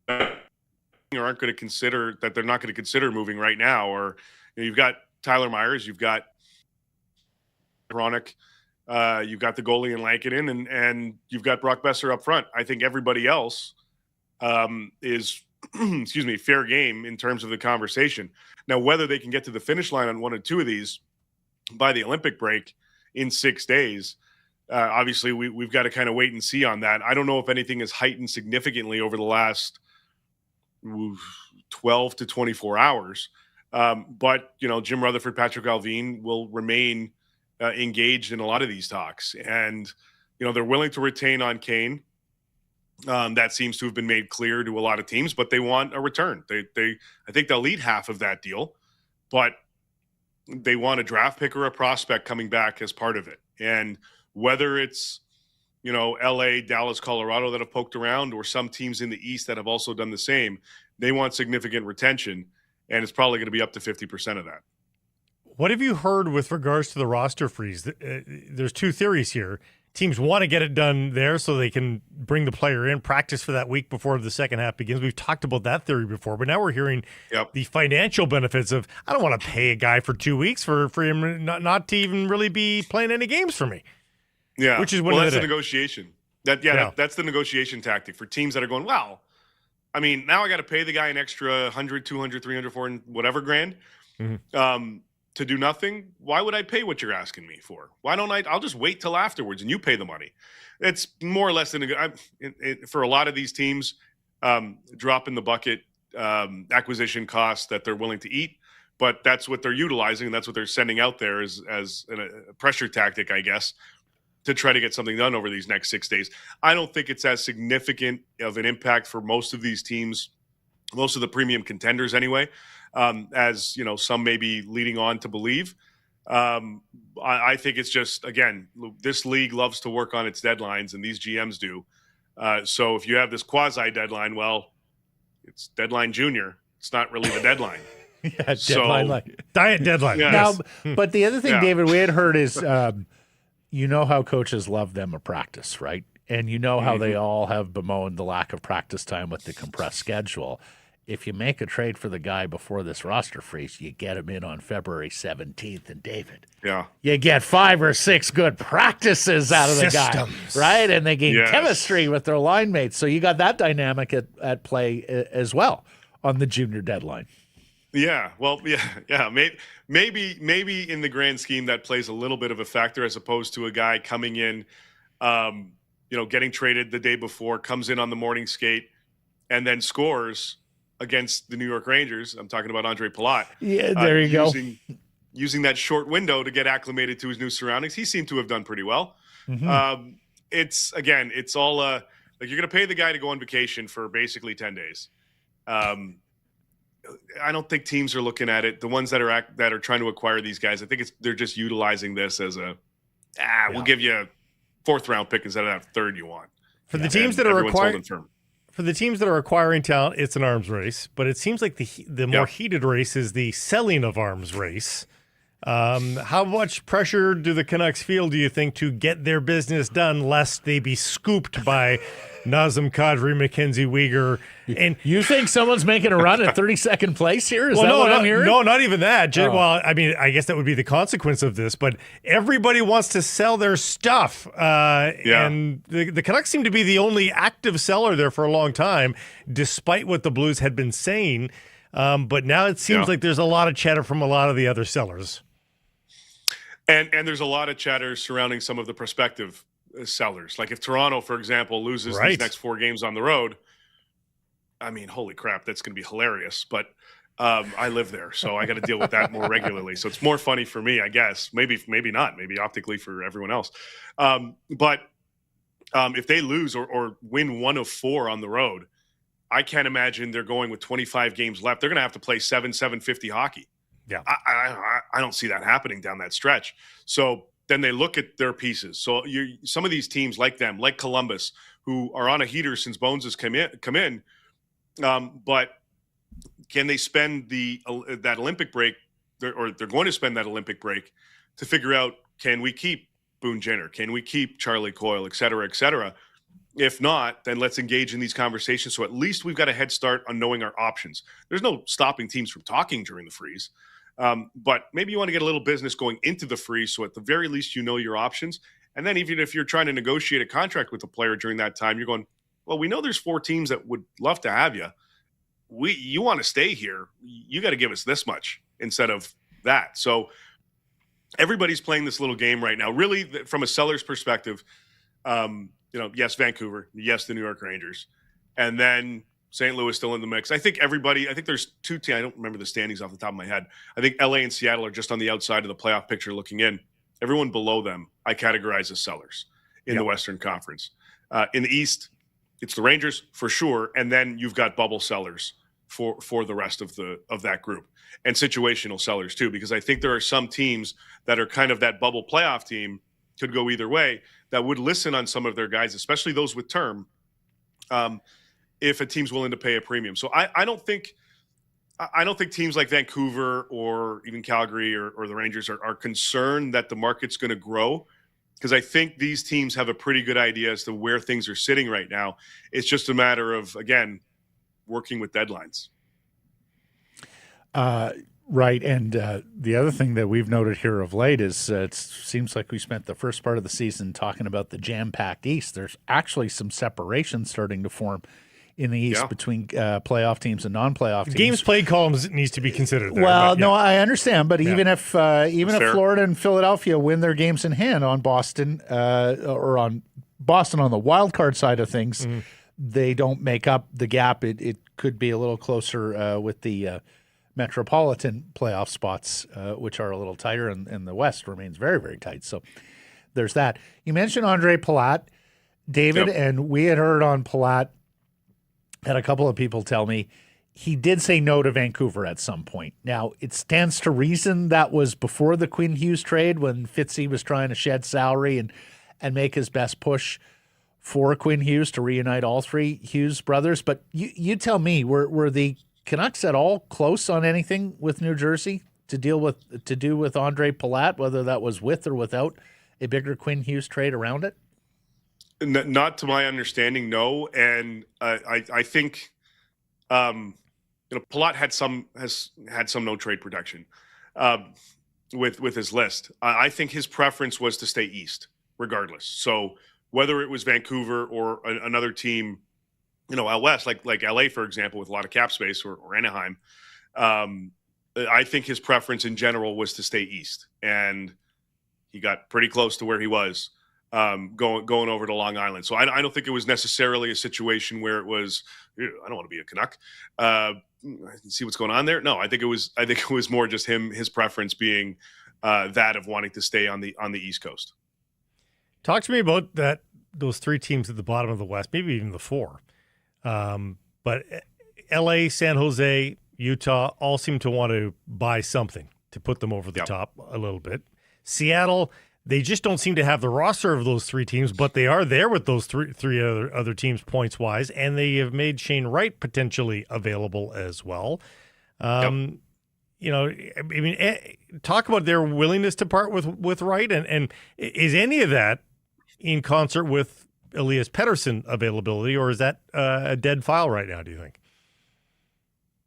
that aren't going to consider that they're not going to consider moving right now, or you've got Tyler Myers, you've got Chronic. You've got the goalie in Lankinen, and you've got Brock Besser up front. I think everybody else is, fair game in terms of the conversation. Now, whether they can get to the finish line on one or two of these by the Olympic break in 6 days, obviously we've got to kind of wait and see on that. I don't know if anything has heightened significantly over the last 12 to 24 hours. But, Jim Rutherford, Patrick Alvin will remain engaged in a lot of these talks, and they're willing to retain on Kane. That seems to have been made clear to a lot of teams, but they want a return. I think they'll eat half of that deal, but they want a draft pick or a prospect coming back as part of it. And whether it's LA, Dallas, Colorado that have poked around, or some teams in the East that have also done the same, they want significant retention, and it's probably going to be up to 50% of that. What have you heard with regards to the roster freeze? There's two theories here. Teams want to get it done there so they can bring the player in, practice for that week before the second half begins. We've talked about that theory before, but now we're hearing the financial benefits of, I don't want to pay a guy for 2 weeks for him not to even really be playing any games for me. Yeah, which is that's the negotiation. That's the negotiation tactic for teams that are going, well, I mean, now I got to pay the guy an extra 100, 200, 300, 400, whatever grand. Mm-hmm. To do nothing. Why would I pay what you're asking me for? Why don't I'll just wait till afterwards and you pay the money. It's more or less for a lot of these teams, drop in the bucket acquisition costs that they're willing to eat, but that's what they're utilizing, and that's what they're sending out there as a pressure tactic, I guess, to try to get something done over these next 6 days. I don't think it's as significant of an impact for most of these teams, most of the premium contenders anyway. As some may be leading on to believe. I think it's just, again, this league loves to work on its deadlines, and these GMs do. So if you have this quasi deadline, well, it's deadline junior. It's not really the deadline. Diet deadline. Yeah. Now, but the other thing, David, we had heard is, how coaches love them a practice, right? And how they all have bemoaned the lack of practice time with the compressed schedule. If you make a trade for the guy before this roster freeze, you get him in on February 17th. And David, you get 5 or 6 good practices out of the guy, right? And they gain chemistry with their line mates. So you got that dynamic at play as well on the junior deadline. Yeah, well, yeah. Maybe in the grand scheme that plays a little bit of a factor as opposed to a guy coming in, getting traded the day before, comes in on the morning skate, and then scores against the New York Rangers. I'm talking about Andre Palat. Yeah, there you go. Using that short window to get acclimated to his new surroundings. He seemed to have done pretty well. Mm-hmm. It's all like you're going to pay the guy to go on vacation for basically 10 days. I don't think teams are looking at it. The ones that are trying to acquire these guys, I think they're just utilizing this as we'll give you a 4th round pick instead of that 3rd you want. For the teams that are acquiring talent, it's an arms race. But it seems like the more heated race is the selling of arms race. How much pressure do the Canucks feel, do you think, to get their business done lest they be scooped by Nazem Kadri, Mackenzie Weegar? And you think someone's making a run at 32nd place here? Is that what I'm hearing? No, not even that. Well, I mean, I guess that would be the consequence of this, but everybody wants to sell their stuff. And the Canucks seem to be the only active seller there for a long time, despite what the Blues had been saying. But now it seems like there's a lot of chatter from a lot of the other sellers. And there's a lot of chatter surrounding some of the prospective sellers. Like if Toronto, for example, loses these next 4 games on the road, I mean, holy crap, that's going to be hilarious. But I live there, so I got to deal with that more regularly. So it's more funny for me, I guess. Maybe not. Maybe optically for everyone else. But if they lose or win 1 of 4 on the road, I can't imagine they're going with 25 games left. They're going to have to play 750 hockey. Yeah, I don't see that happening down that stretch. So then they look at their pieces. So some of these teams like them, like Columbus, who are on a heater since Bones has come in. But can they spend that Olympic break, or they're going to spend that Olympic break to figure out, can we keep Boone Jenner? Can we keep Charlie Coyle, et cetera, et cetera? If not, then let's engage in these conversations. So at least we've got a head start on knowing our options. There's no stopping teams from talking during the freeze. But maybe you want to get a little business going into the freeze. So at the very least, you know your options. And then even if you're trying to negotiate a contract with a player during that time, you're going, well, we know there's 4 teams that would love to have you. You want to stay here. You got to give us this much instead of that. So everybody's playing this little game right now. Really, from a seller's perspective, yes, Vancouver, yes, the New York Rangers, and then St. Louis still in the mix. I think there's 2 teams. I don't remember the standings off the top of my head. I think LA and Seattle are just on the outside of the playoff picture looking in. Everyone below them, I categorize as sellers in the Western Conference. In the East, it's the Rangers for sure, and then you've got bubble sellers for the rest of that group, and situational sellers too, because I think there are some teams that are kind of that bubble playoff team, could go either way, that would listen on some of their guys, especially those with term, if a team's willing to pay a premium. So I don't think teams like Vancouver or even Calgary or the Rangers are concerned that the market's going to grow, because I think these teams have a pretty good idea as to where things are sitting right now. It's just a matter of, again, working with deadlines. Right. And the other thing that we've noted here of late is it seems like we spent the first part of the season talking about the jam-packed East. There's actually some separation starting to form in the East between playoff teams and non-playoff teams. Games played columns needs to be considered there. Well, no, I understand. But even if Florida and Philadelphia win their games in hand on Boston or on Boston on the wild card side of things, they don't make up the gap. It could be a little closer with the Metropolitan playoff spots, which are a little tighter, and the West remains very, very tight. So there's that. You mentioned Andre Palat, David, and we had heard on Palat, had a couple of people tell me he did say no to Vancouver at some point. Now, it stands to reason that was before the Quinn Hughes trade, when Fitzy was trying to shed salary and make his best push for Quinn Hughes to reunite all 3 Hughes brothers. But you tell me, were the Canucks at all close on anything with New Jersey to do with Andre Palat, whether that was with or without a bigger Quinn Hughes trade around it? Not to my understanding, no. And I think Palat has had some no trade protection with his list. I think his preference was to stay east, regardless. So whether it was Vancouver or another team, out west, like LA, for example, with a lot of cap space, or Anaheim, I think his preference in general was to stay east, and he got pretty close to where he was. going over to Long Island. So I don't think it was necessarily a situation where it was, I don't want to be a Canuck. See what's going on there. No, I think it was more just his preference being that of wanting to stay on the East Coast. Talk to me about those three teams at the bottom of the West, maybe even the four. But LA, San Jose, Utah all seem to want to buy something to put them over the top a little bit. Seattle, they just don't seem to have the roster of those three teams, but they are there with those three other teams points-wise, and they have made Shane Wright potentially available as well. You know, I mean, talk about their willingness to part with Wright, and is any of that in concert with Elias Pettersson availability, or is that a dead file right now, do you think?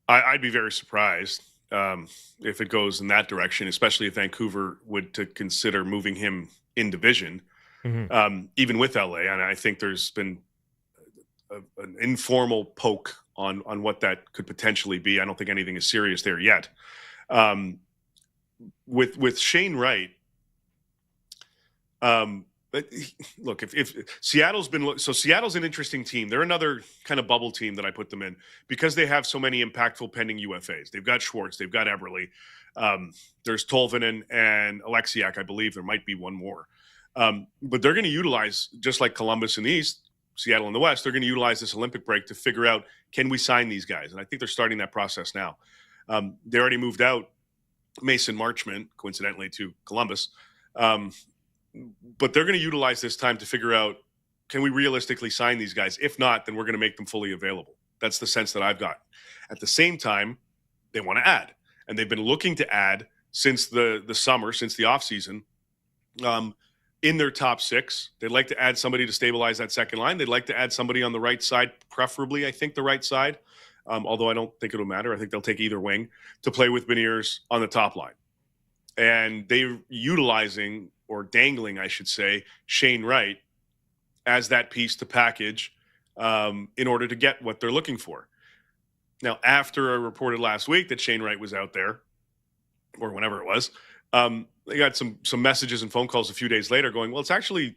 I'd be very surprised if it goes in that direction, especially if Vancouver would to consider moving him in division, even with LA. And I think there's been an informal poke on what that could potentially be. I don't think anything is serious there yet. With Shane Wright, look, if Seattle's Seattle's an interesting team. They're another kind of bubble team that I put them in because they have so many impactful pending UFAs. They've got Schwartz, they've got Eberle, there's Tolvanen and Alexiak. I believe there might be one more, but they're going to utilize, just like Columbus in the East, Seattle in the West. They're going to utilize this Olympic break to figure out, can we sign these guys? And I think they're starting that process now. They already moved out Mason Marchment, coincidentally, to Columbus. But they're going to utilize this time to figure out, can we realistically sign these guys? If not, then we're going to make them fully available. That's the sense that I've got. At the same time, they want to add. And they've been looking to add since the summer, since the offseason, in their top six. They'd like to add somebody to stabilize that second line. They'd like to add somebody on the right side, preferably, I think, the right side. Although I don't think it'll matter. I think they'll take either wing to play with Beniers on the top line. And they're utilizing, or dangling, I should say, Shane Wright as that piece to package in order to get what they're looking for. Now, after I reported last week that Shane Wright was out there, or whenever it was, they got some messages and phone calls a few days later going, well, it's actually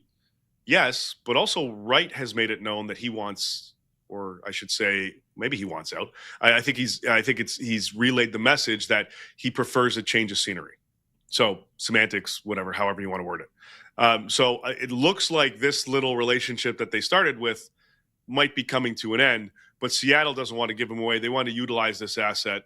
yes, but also Wright has made it known that he wants, or I should say, maybe he wants out. I think he's relayed the message that he prefers a change of scenery. So semantics, whatever, however you want to word it. So it looks like this little relationship that they started with might be coming to an end, but Seattle doesn't want to give him away. They want to utilize this asset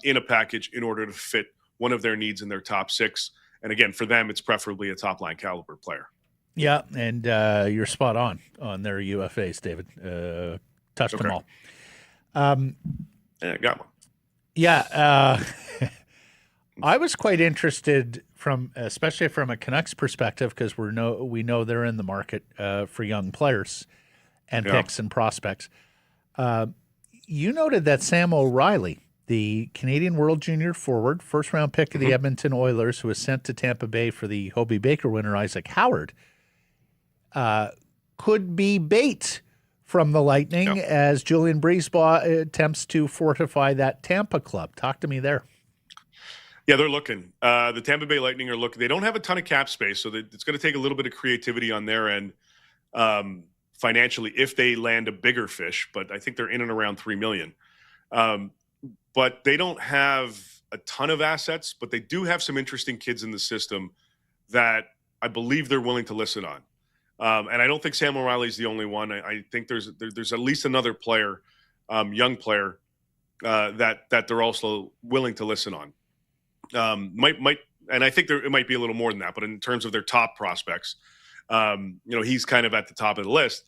in a package in order to fit one of their needs in their top six. And again, for them, it's preferably a top line caliber player. Yeah, and you're spot on their UFAs, David. Touched them all. Yeah, got one. Yeah, I was quite interested especially from a Canucks perspective, because we know they're in the market for young players and picks and prospects. You noted that Sam O'Reilly, the Canadian World Junior forward, first-round pick of the Edmonton Oilers, who was sent to Tampa Bay for the Hobey Baker winner Isaac Howard, could be bait from the Lightning as Julian Brisebois attempts to fortify that Tampa club. Talk to me there. Yeah, they're looking. The Tampa Bay Lightning are looking. They don't have a ton of cap space, so it's going to take a little bit of creativity on their end financially if they land a bigger fish, but I think they're in and around $3 million. But they don't have a ton of assets, but they do have some interesting kids in the system that I believe they're willing to listen on. And I don't think Sam O'Reilly is the only one. I think there's at least another player, young player, that they're also willing to listen on. And I think it might be a little more than that, but in terms of their top prospects, he's kind of at the top of the list.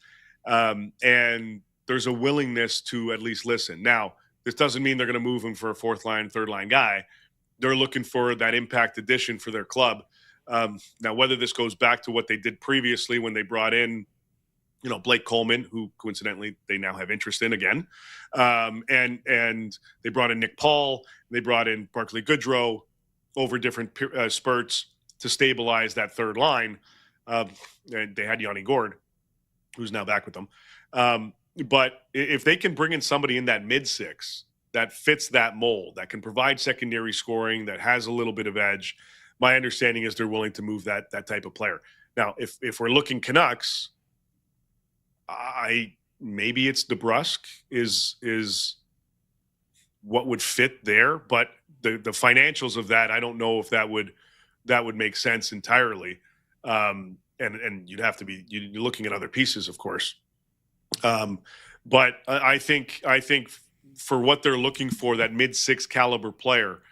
And there's a willingness to at least listen. Now, this doesn't mean they're going to move him for a fourth line, third line guy. They're looking for that impact addition for their club. Now, whether this goes back to what they did previously when they brought in, Blake Coleman, who coincidentally they now have interest in again, and they brought in Nick Paul, they brought in Barclay Goodrow over different spurts to stabilize that third line. And they had Yanni Gord, who's now back with them. But if they can bring in somebody in that mid-six that fits that mold, that can provide secondary scoring, that has a little bit of edge, my understanding is they're willing to move that type of player. Now, if we're looking Canucks, maybe it's DeBrusk is what would fit there, but the financials of that, I don't know if that would make sense entirely. And you'd have to be you're looking at other pieces, of course. But I think for what they're looking for, that mid-6 caliber player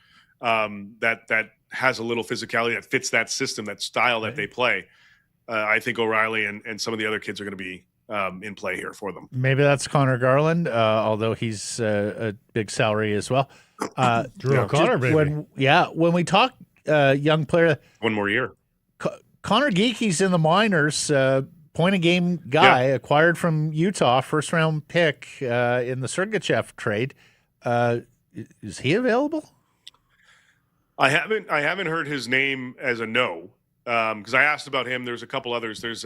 that has a little physicality, that fits that system, that style that they play, I think O'Reilly and some of the other kids are going to be in play here for them. Maybe that's Connor Garland, although he's a big salary as well. Drew O'Connor, baby. When we talk young player, one more year. Connor Geeky's in the minors, point-a-game guy, acquired from Utah, first-round pick in the Sergachev trade. Is he available? I haven't heard his name as a no, because I asked about him. There's a couple others. There's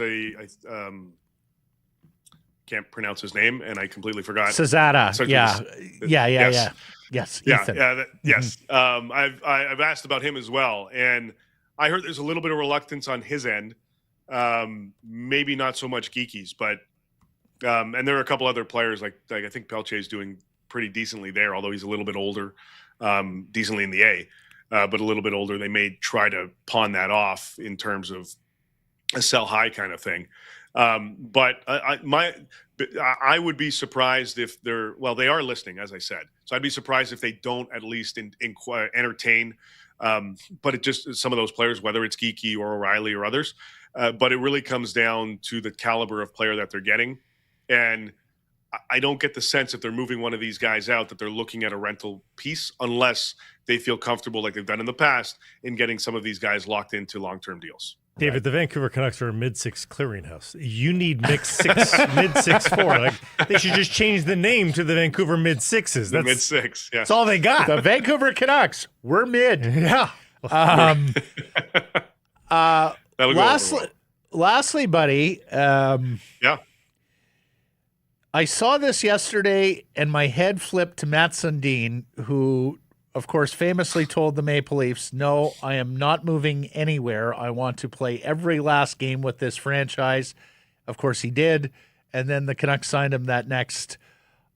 can't pronounce his name, and I completely forgot. Cesata. Yes. Yes. Yes. I've asked about him as well, and I heard there's a little bit of reluctance on his end. Maybe not so much Geeky's, but and there are a couple other players like I think Pelche's doing pretty decently there, although he's a little bit older, decently in the A, but a little bit older. They may try to pawn that off in terms of a sell high kind of thing. But I would be surprised if they are listening, as I said. So I'd be surprised if they don't at least entertain. But it just some of those players, whether it's Geeky or O'Reilly or others. But it really comes down to the caliber of player that they're getting. And I don't get the sense if they're moving one of these guys out that they're looking at a rental piece unless they feel comfortable, like they've done in the past, in getting some of these guys locked into long-term deals. David, the Vancouver Canucks are a mid-6 clearinghouse. You need mid-6 4. Like they should just change the name to the Vancouver mid-6s. That's mid-6. Yeah, that's all they got. The Vancouver Canucks. We're mid. Yeah. Lastly, buddy. Yeah. I saw this yesterday, and my head flipped to Matt Sundin, who, of course, famously told the Maple Leafs, "No, I am not moving anywhere. I want to play every last game with this franchise." Of course, he did, and then the Canucks signed him that next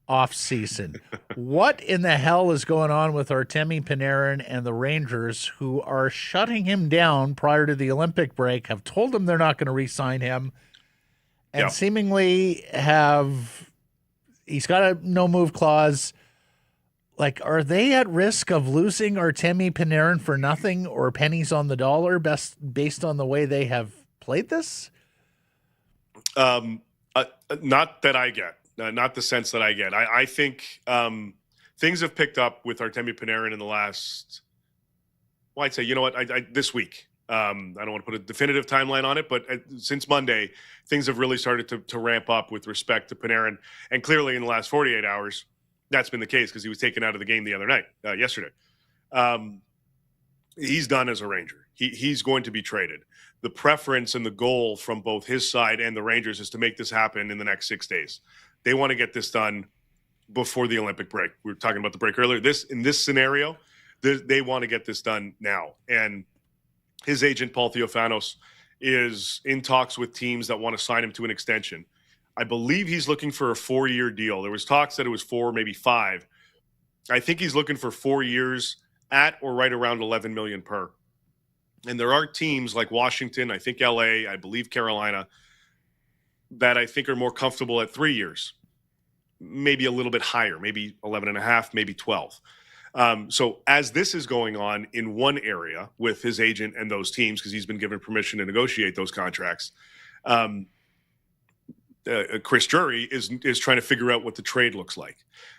offseason. What in the hell is going on with Artemi Panarin and the Rangers, who are shutting him down prior to the Olympic break, have told him they're not going to re-sign him, and seemingly he's got a no-move clause. Like, are they at risk of losing Artemi Panarin for nothing or pennies on the dollar based on the way they have played this? Not that I get. Not the sense that I get. I think things have picked up with Artemi Panarin in the last, well, I'd say, you know what, this week. I don't want to put a definitive timeline on it, but since Monday, things have really started to ramp up with respect to Panarin. And clearly in the last 48 hours, that's been the case because he was taken out of the game the other night, yesterday. He's done as a Ranger. He's going to be traded. The preference and the goal from both his side and the Rangers is to make this happen in the next 6 days. They want to get this done before the Olympic break. We were talking about the break earlier. In this scenario, they want to get this done now. And his agent, Paul Theophanos, is in talks with teams that want to sign him to an extension. I believe he's looking for a 4-year deal. There was talks that it was 4, maybe 5. I think he's looking for 4 years at or right around $11 million per. And there are teams like Washington, I think LA, I believe Carolina, that I think are more comfortable at 3 years, maybe a little bit higher, maybe 11 and a half, maybe 12. So as this is going on in one area with his agent and those teams, because he's been given permission to negotiate those contracts, Chris Drury is trying to figure out what the trade looks like.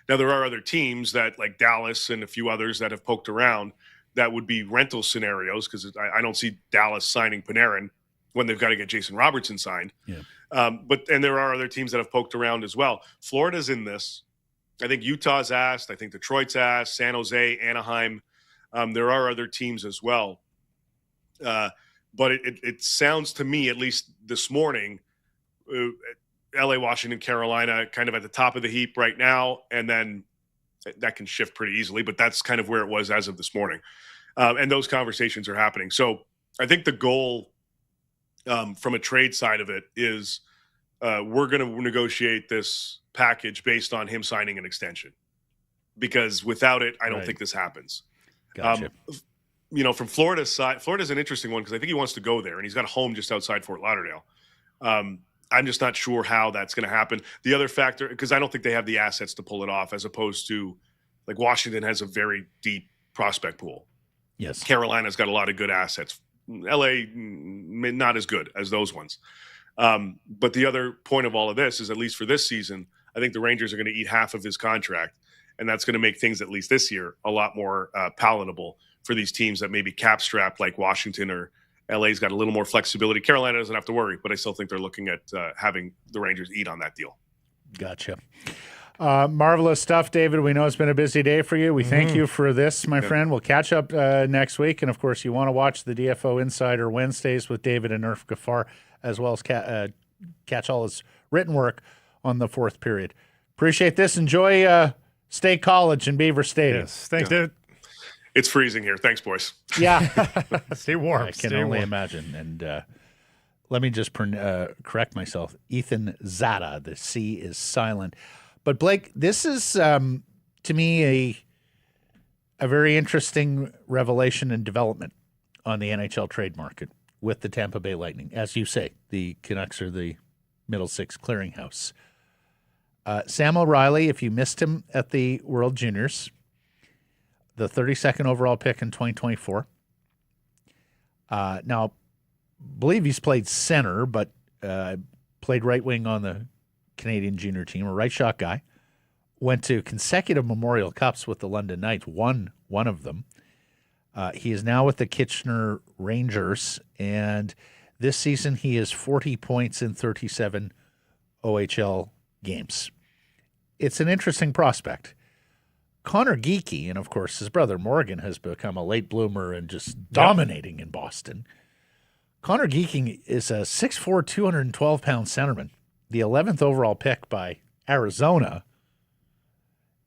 Now, there are other teams that, like Dallas and a few others, that have poked around that would be rental scenarios, because I don't see Dallas signing Panarin when they've got to get Jason Robertson signed. Yeah. And there are other teams that have poked around as well. Florida's in this. I think Utah's asked. I think Detroit's asked. San Jose, Anaheim. There are other teams as well. But it sounds to me, at least this morning, LA, Washington, Carolina, kind of at the top of the heap right now. And then that can shift pretty easily. But that's kind of where it was as of this morning. And those conversations are happening. So I think the goal from a trade side of it is we're going to negotiate this package based on him signing an extension, because without it, I don't think this happens. Gotcha. From Florida's side, Florida's an interesting one because I think he wants to go there, and he's got a home just outside Fort Lauderdale. I'm just not sure how that's going to happen. The other factor, because I don't think they have the assets to pull it off, as opposed to like Washington has a very deep prospect pool. Yes. Carolina's got a lot of good assets. LA, not as good as those ones. But the other point of all of this is, at least for this season, I think the Rangers are going to eat half of his contract, and that's going to make things, at least this year, a lot more palatable for these teams that maybe cap strapped like Washington, or LA's got a little more flexibility. Carolina doesn't have to worry, but I still think they're looking at having the Rangers eat on that deal. Gotcha. Marvelous stuff, David. We know it's been a busy day for you. We thank you for this, my friend. We'll catch up next week. And, of course, you want to watch the DFO Insider Wednesdays with David and Nerf Gaffar, as well as catch all his written work on the fourth period. Appreciate this. Enjoy State College in Beaver Stadium. Yes. Thanks, David. It's freezing here. Thanks, boys. Yeah. Stay warm. I can only imagine. And let me just correct myself. Ethan Zada. The C is silent. But, Blake, this is, to me, a very interesting revelation and development on the NHL trade market with the Tampa Bay Lightning. As you say, the Canucks are the Middle Six clearinghouse. Sam O'Reilly, if you missed him at the World Juniors, the 32nd overall pick in 2024. Now, I believe he's played center, but played right wing on the Canadian junior team, a right shot guy. Went to consecutive Memorial Cups with the London Knights, won one of them. He is now with the Kitchener Rangers, and this season he has 40 points in 37 OHL games. It's an interesting prospect. Connor Geekie, and of course his brother Morgan, has become a late bloomer and just dominating in Boston. Connor Geekie is a 6'4", 212-pound centerman, the 11th overall pick by Arizona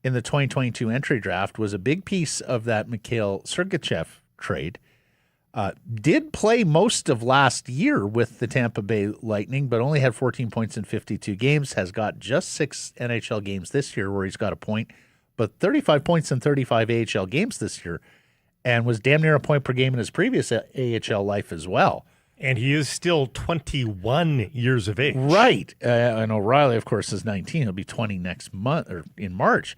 in the 2022 entry draft, was a big piece of that Mikhail Sergachev trade. Did play most of last year with the Tampa Bay Lightning, but only had 14 points in 52 games, has got just 6 NHL games this year where he's got a point, but 35 points in 35 AHL games this year, and was damn near a point per game in his previous AHL life as well. And he is still 21 years of age. Right. And O'Reilly, of course, is 19. He'll be 20 next month, or in March.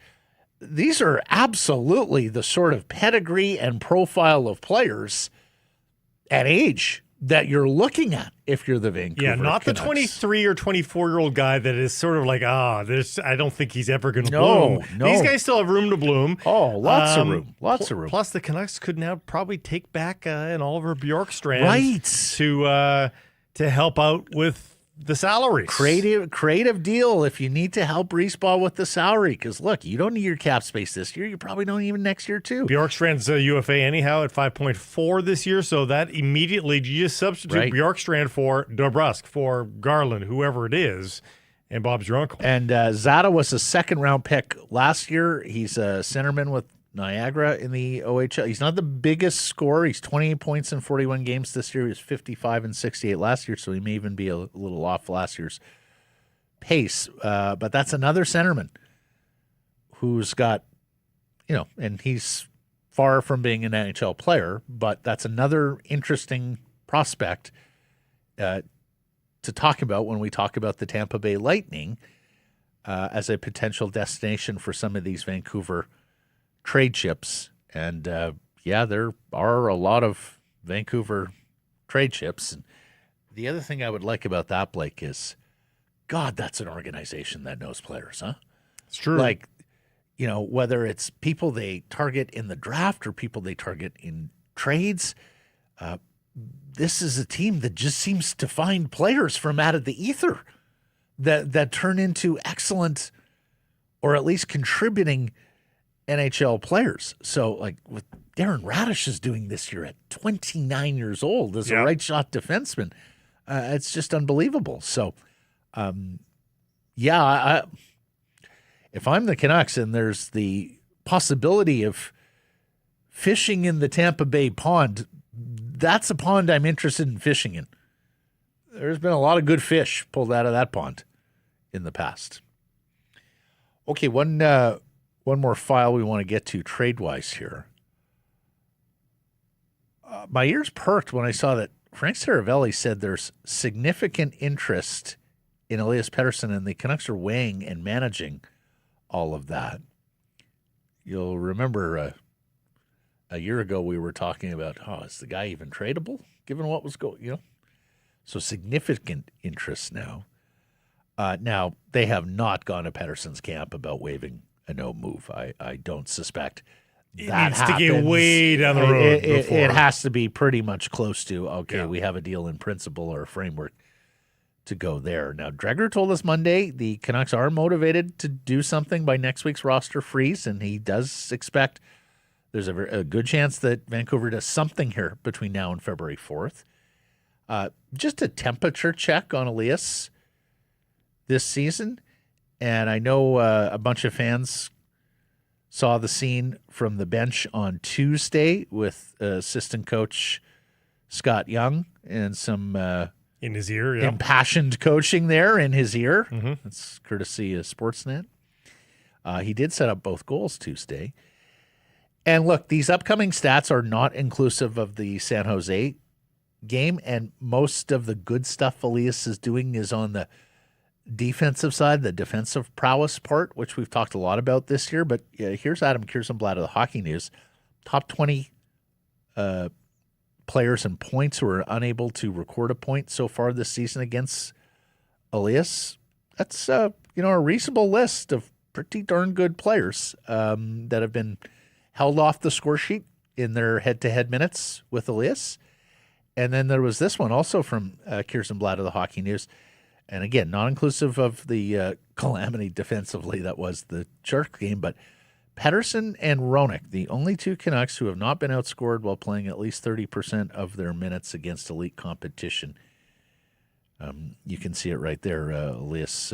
These are absolutely the sort of pedigree and profile of players at age that you're looking at if you're the Vancouver Yeah, not Canucks. the 23 or 24-year-old guy that is sort of like, I don't think he's ever going to No, bloom. no. These guys still have room to bloom. Oh, lots of room. Lots of room. Plus, the Canucks could now probably take back an Oliver Bjorkstrand to help out with the salaries. Creative deal if you need to help Respawn with the salary. Because, look, you don't need your cap space this year. You probably don't even next year, too. Bjorkstrand's UFA anyhow at 5.4 this year, so that immediately you just substitute Bjorkstrand for DeBrusk, for Garland, whoever it is, and Bob's your uncle. And Zada was a second-round pick last year. He's a centerman with Niagara in the OHL. He's not the biggest scorer. He's 28 points in 41 games this year. He was 55 and 68 last year, so he may even be a little off last year's pace. But that's another centerman who's got, and he's far from being an NHL player, but that's another interesting prospect to talk about when we talk about the Tampa Bay Lightning as a potential destination for some of these Vancouver trade chips. And there are a lot of Vancouver trade chips. And the other thing I would like about that, Blake, is God, that's an organization that knows players, huh? It's true. Like, whether it's people they target in the draft or people they target in trades, this is a team that just seems to find players from out of the ether that turn into excellent, or at least contributing NHL players. So, like, what Darren Radish is doing this year at 29 years old as a right shot defenseman, it's just unbelievable. So, if I'm the Canucks and there's the possibility of fishing in the Tampa Bay pond, that's a pond I'm interested in fishing in. There's been a lot of good fish pulled out of that pond in the past. Okay, one more file we want to get to trade-wise here. My ears perked when I saw that Frank Saravelli said there's significant interest in Elias Pettersson, and the Canucks are weighing and managing all of that. You'll remember a year ago we were talking about, is the guy even tradable, given what was going, So significant interest now. Now, they have not gone to Pettersson's camp about waiving a no move. I don't suspect that needs to get way down the road. It has to be pretty much close to, we have a deal in principle or a framework to go there. Now, Dreger told us Monday the Canucks are motivated to do something by next week's roster freeze, and he does expect there's a good chance that Vancouver does something here between now and February 4th. Just a temperature check on Elias this season, and I know a bunch of fans saw the scene from the bench on Tuesday with assistant coach Scott Young and some in his ear, impassioned coaching there in his ear. Mm-hmm. That's courtesy of Sportsnet. He did set up both goals Tuesday. And look, these upcoming stats are not inclusive of the San Jose game, and most of the good stuff Elias is doing is on the defensive side, the defensive prowess part, which we've talked a lot about this year. But here's Adam Kirsenblatt of the Hockey News. Top 20 players and points who are unable to record a point so far this season against Elias. That's a reasonable list of pretty darn good players that have been held off the score sheet in their head-to-head minutes with Elias. And then there was this one also from Kirsenblatt of the Hockey News. And again, not inclusive of the calamity defensively that was the Shark game, but Pettersson and Ronick, the only two Canucks who have not been outscored while playing at least 30% of their minutes against elite competition. You can see it right there. Elias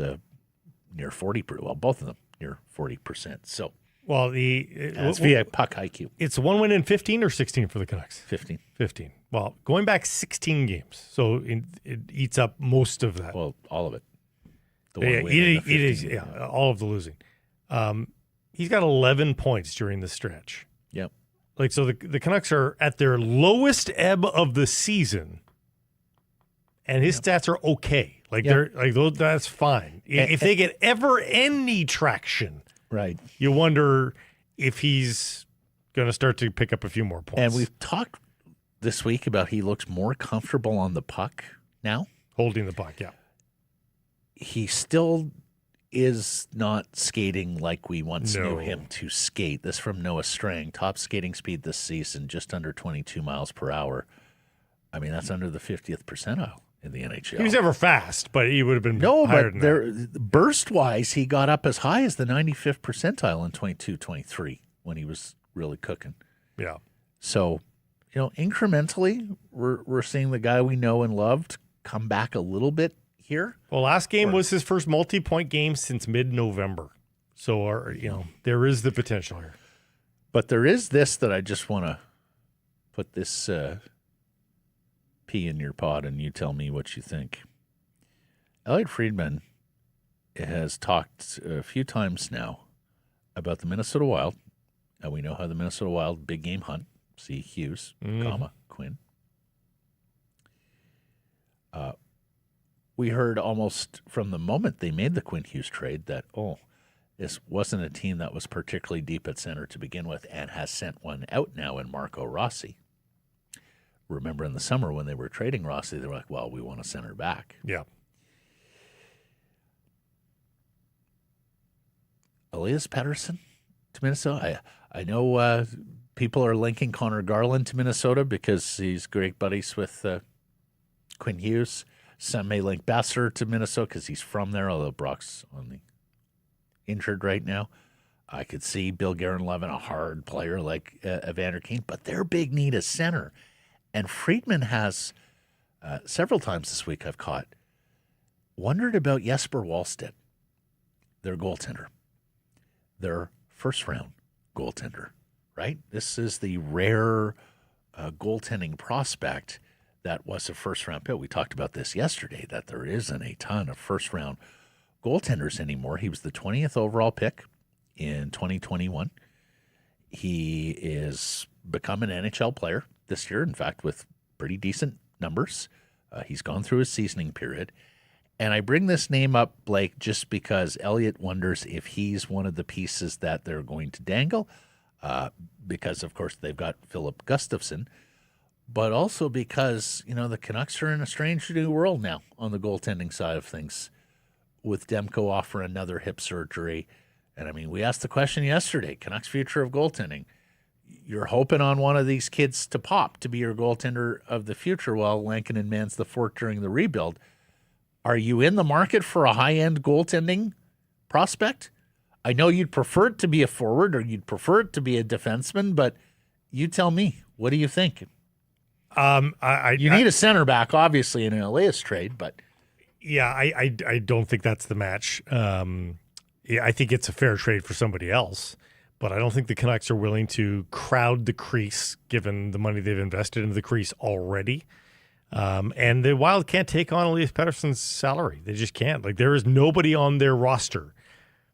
near 40%. Well, both of them near 40%. So, it's via puck IQ. It's 1 win in 15 or 16 for the Canucks? 15. Well, going back 16 games, so it eats up most of that. Well, all of it. All of the losing. He's got 11 points during the stretch. Yep. So the Canucks are at their lowest ebb of the season, and his stats are okay. That's fine. If they get ever any traction, right, you wonder if he's going to start to pick up a few more points. And we've talked this week about he looks more comfortable on the puck now. Holding the puck, yeah. He still is not skating like we once knew him to skate. This from Noah Strang. Top skating speed this season, just under 22 miles per hour. I mean, that's under the 50th percentile in the NHL. He was never fast, but he would have been higher than that. Burst-wise, he got up as high as the 95th percentile in 22-23 when he was really cooking. Yeah. So, incrementally, we're seeing the guy we know and loved come back a little bit here. Well, last game was his first multi-point game since mid-November. So, there is the potential here. But there is this that I just want to put this pea in your pod and you tell me what you think. Elliot Friedman has talked a few times now about the Minnesota Wild. And we know how the Minnesota Wild big game hunt. See Hughes, Quinn. We heard almost from the moment they made the Quinn Hughes trade that, this wasn't a team that was particularly deep at center to begin with and has sent one out now in Marco Rossi. Remember in the summer when they were trading Rossi, they were like, well, we want a center back. Yeah. Elias Pettersson to Minnesota? I know people are linking Connor Garland to Minnesota because he's great buddies with Quinn Hughes. Some may link Besser to Minnesota because he's from there, although Brock's on the injured right now. I could see Bill Guerin loving a hard player like Evander Kane, but their big need is center. And Friedman has, several times this week I've caught, wondered about Jesper Wallstedt, their goaltender, their first-round goaltender, right? This is the rare goaltending prospect that was a first-round pick. We talked about this yesterday, that there isn't a ton of first-round goaltenders anymore. He was the 20th overall pick in 2021. He is become an NHL player this year, in fact, with pretty decent numbers. He's gone through his seasoning period. And I bring this name up, Blake, just because Elliot wonders if he's one of the pieces that they're going to dangle, because, of course, they've got Philip Gustafsson, but also because, the Canucks are in a strange new world now on the goaltending side of things, with Demko offering another hip surgery. And, I mean, we asked the question yesterday, Canucks future of goaltending. You're hoping on one of these kids to pop to be your goaltender of the future while Lankinen mans the fort during the rebuild. Are you in the market for a high-end goaltending prospect? I know you'd prefer it to be a forward or you'd prefer it to be a defenseman, but you tell me. What do you think? You need a center back, obviously, in an Elias trade, but... Yeah, I don't think that's the match. I think it's a fair trade for somebody else, but I don't think the Canucks are willing to crowd the crease given the money they've invested into the crease already. And the Wild can't take on Elias Pettersson's salary. They just can't. Like, there is nobody on their roster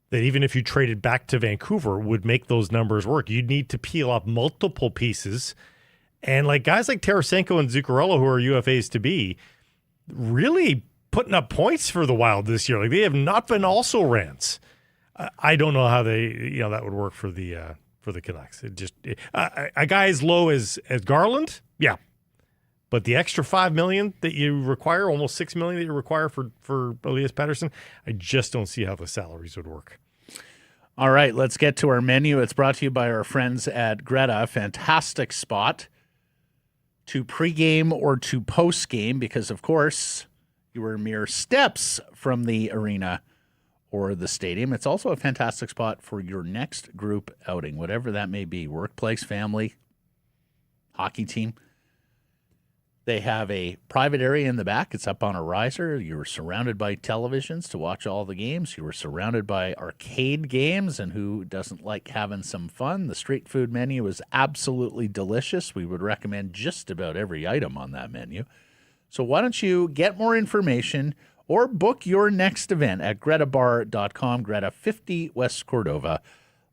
that even if you traded back to Vancouver would make those numbers work. You'd need to peel up multiple pieces. And like guys like Tarasenko and Zuccarello, who are UFAs to be, really putting up points for the Wild this year. Like, they have not been also rans. I don't know how that would work for the Canucks. A guy as low as Garland, yeah. But the extra $5 million that you require, almost $6 million that you require for Elias Pettersson, I just don't see how the salaries would work. All right, let's get to our menu. It's brought to you by our friends at Greta. Fantastic spot to pregame or to postgame because, of course, you are mere steps from the arena or the stadium. It's also a fantastic spot for your next group outing, whatever that may be, workplace, family, hockey team. They have a private area in the back. It's up on a riser. You're surrounded by televisions to watch all the games. You were surrounded by arcade games, and who doesn't like having some fun? The street food menu is absolutely delicious. We would recommend just about every item on that menu. So why don't you get more information or book your next event at gretabar.com, Greta 50 West Cordova.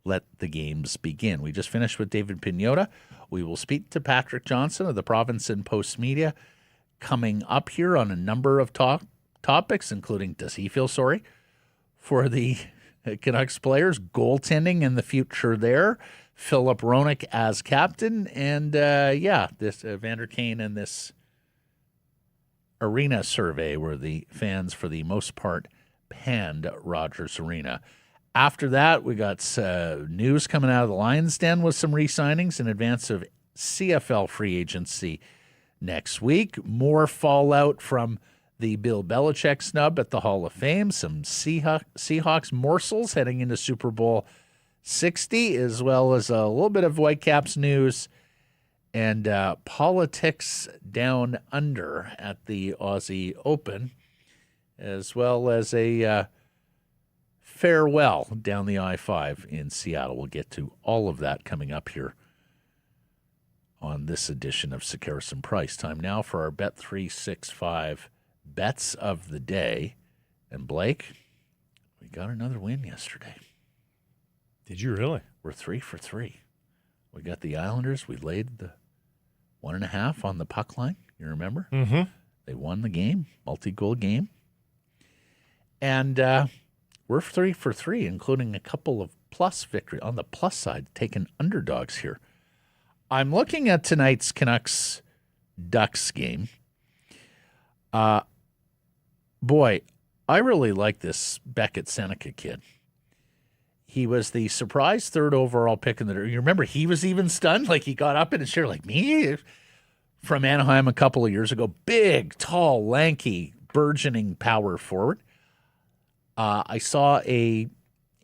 Let the games begin. We just finished with David Pagnotta. We will speak to Patrick Johnston of the Province and Postmedia coming up here on a number of topics, including does he feel sorry for the Canucks players, goaltending and the future there, Philip Roenick as captain, and this Vander Kane and this arena survey where the fans, for the most part, panned Rogers Arena. After that, we got news coming out of the Lions Den with some re-signings in advance of CFL free agency next week. More fallout from the Bill Belichick snub at the Hall of Fame. Some Seahawks morsels heading into Super Bowl 60, as well as a little bit of Whitecaps news and politics down under at the Aussie Open, as well as a farewell down the I-5 in Seattle. We'll get to all of that coming up here on this edition of Sekeres and Price. Time now for our Bet365 bets of the day. And Blake, we got another win yesterday. Did you really? We're 3 for 3. We got the Islanders. We laid the 1.5 on the puck line. You remember? Mm-hmm. They won the game, multi-goal game. And we're 3 for 3, including a couple of plus victory on the plus side, taking underdogs here. I'm looking at tonight's Canucks-Ducks game. Boy, I really like this Beckett Seneca kid. He was the surprise third overall pick in the. You remember he was even stunned, like he got up in his chair, like me, from Anaheim a couple of years ago. Big, tall, lanky, burgeoning power forward. I saw a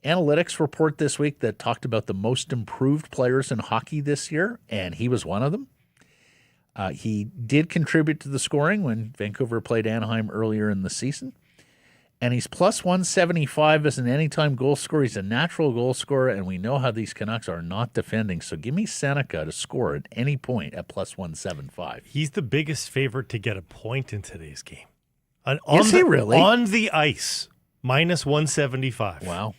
analytics report this week that talked about the most improved players in hockey this year, and he was one of them. He did contribute to the scoring when Vancouver played Anaheim earlier in the season. And he's plus 175 as an anytime goal scorer. He's a natural goal scorer, and we know how these Canucks are not defending. So give me Seneca to score at any point at plus 175. He's the biggest favorite to get a point in today's game. Is he really? On the ice, minus 175. Wow.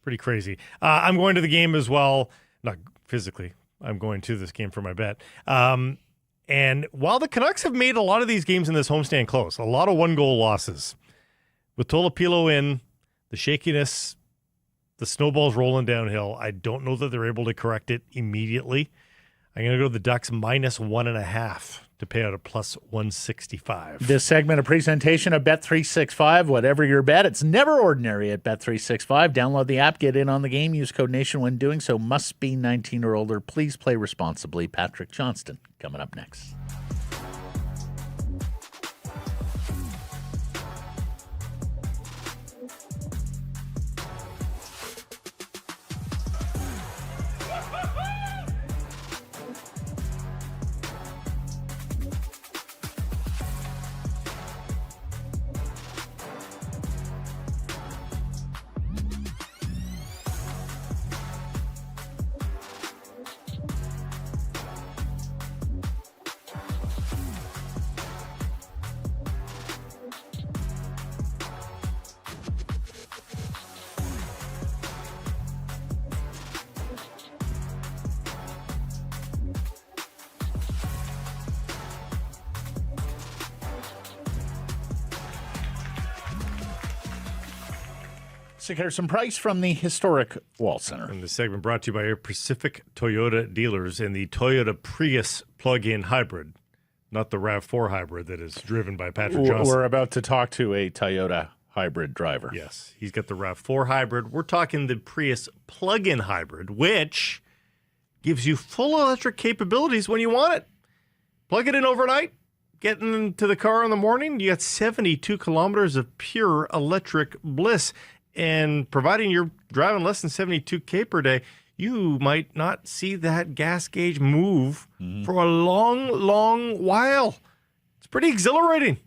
Pretty crazy. I'm going to the game as well. Not physically. I'm going to this game for my bet. And while the Canucks have made a lot of these games in this homestand close, a lot of one-goal losses, with Tolopilo in, the shakiness, the snowball's rolling downhill, I don't know that they're able to correct it immediately. I'm going to go to the Ducks minus 1.5 to pay out a plus 165. This segment, a presentation of Bet365. Whatever your bet, it's never ordinary at Bet365. Download the app, get in on the game, use code NATION when doing so. Must be 19 or older. Please play responsibly. Patrick Johnston coming up next. Here's some price from the historic Wall Center. And the segment brought to you by your Pacific Toyota dealers in the Toyota Prius plug-in hybrid, not the RAV4 hybrid that is driven by Patrick Johnston. We're about to talk to a Toyota hybrid driver. Yes, he's got the RAV4 hybrid. We're talking the Prius plug-in hybrid, which gives you full electric capabilities when you want it. Plug it in overnight, get into the car in the morning, you got 72 kilometers of pure electric bliss. And providing you're driving less than 72K per day, you might not see that gas gauge move for a long, long while. It's pretty exhilarating. You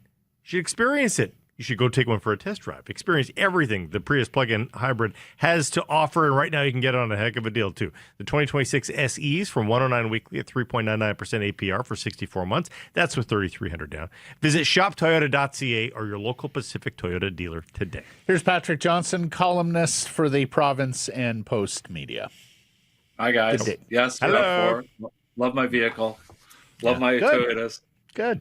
should experience it. You should go take one for a test drive. Experience everything the Prius plug-in hybrid has to offer, and right now you can get it on a heck of a deal, too. The 2026 SEs from $109 weekly at 3.99% APR for 64 months. That's with $3,300 down. Visit shoptoyota.ca or your local Pacific Toyota dealer today. Here's Patrick Johnston, columnist for the Province and Postmedia. Hi, guys. Good day. Yes, Hello. love my vehicle. Love my Good. Toyotas. Good.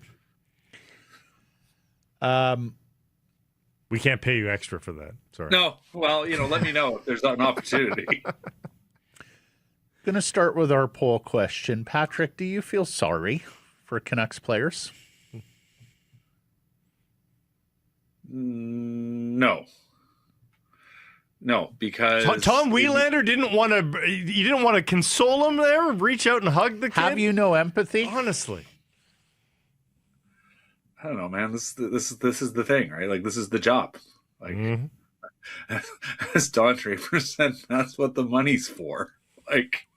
We can't pay you extra for that. Sorry. No, well, let me know if there's an opportunity. Going to start with our poll question. Patrick, do you feel sorry for Canucks players? No, because Tom Wielander didn't want to. You didn't want to console him there, reach out and hug the kid. Have you no empathy? Honestly, I don't know, man. This is the thing, right? Like, this is the job. Like, as Don Draper said, that's what the money's for. Like,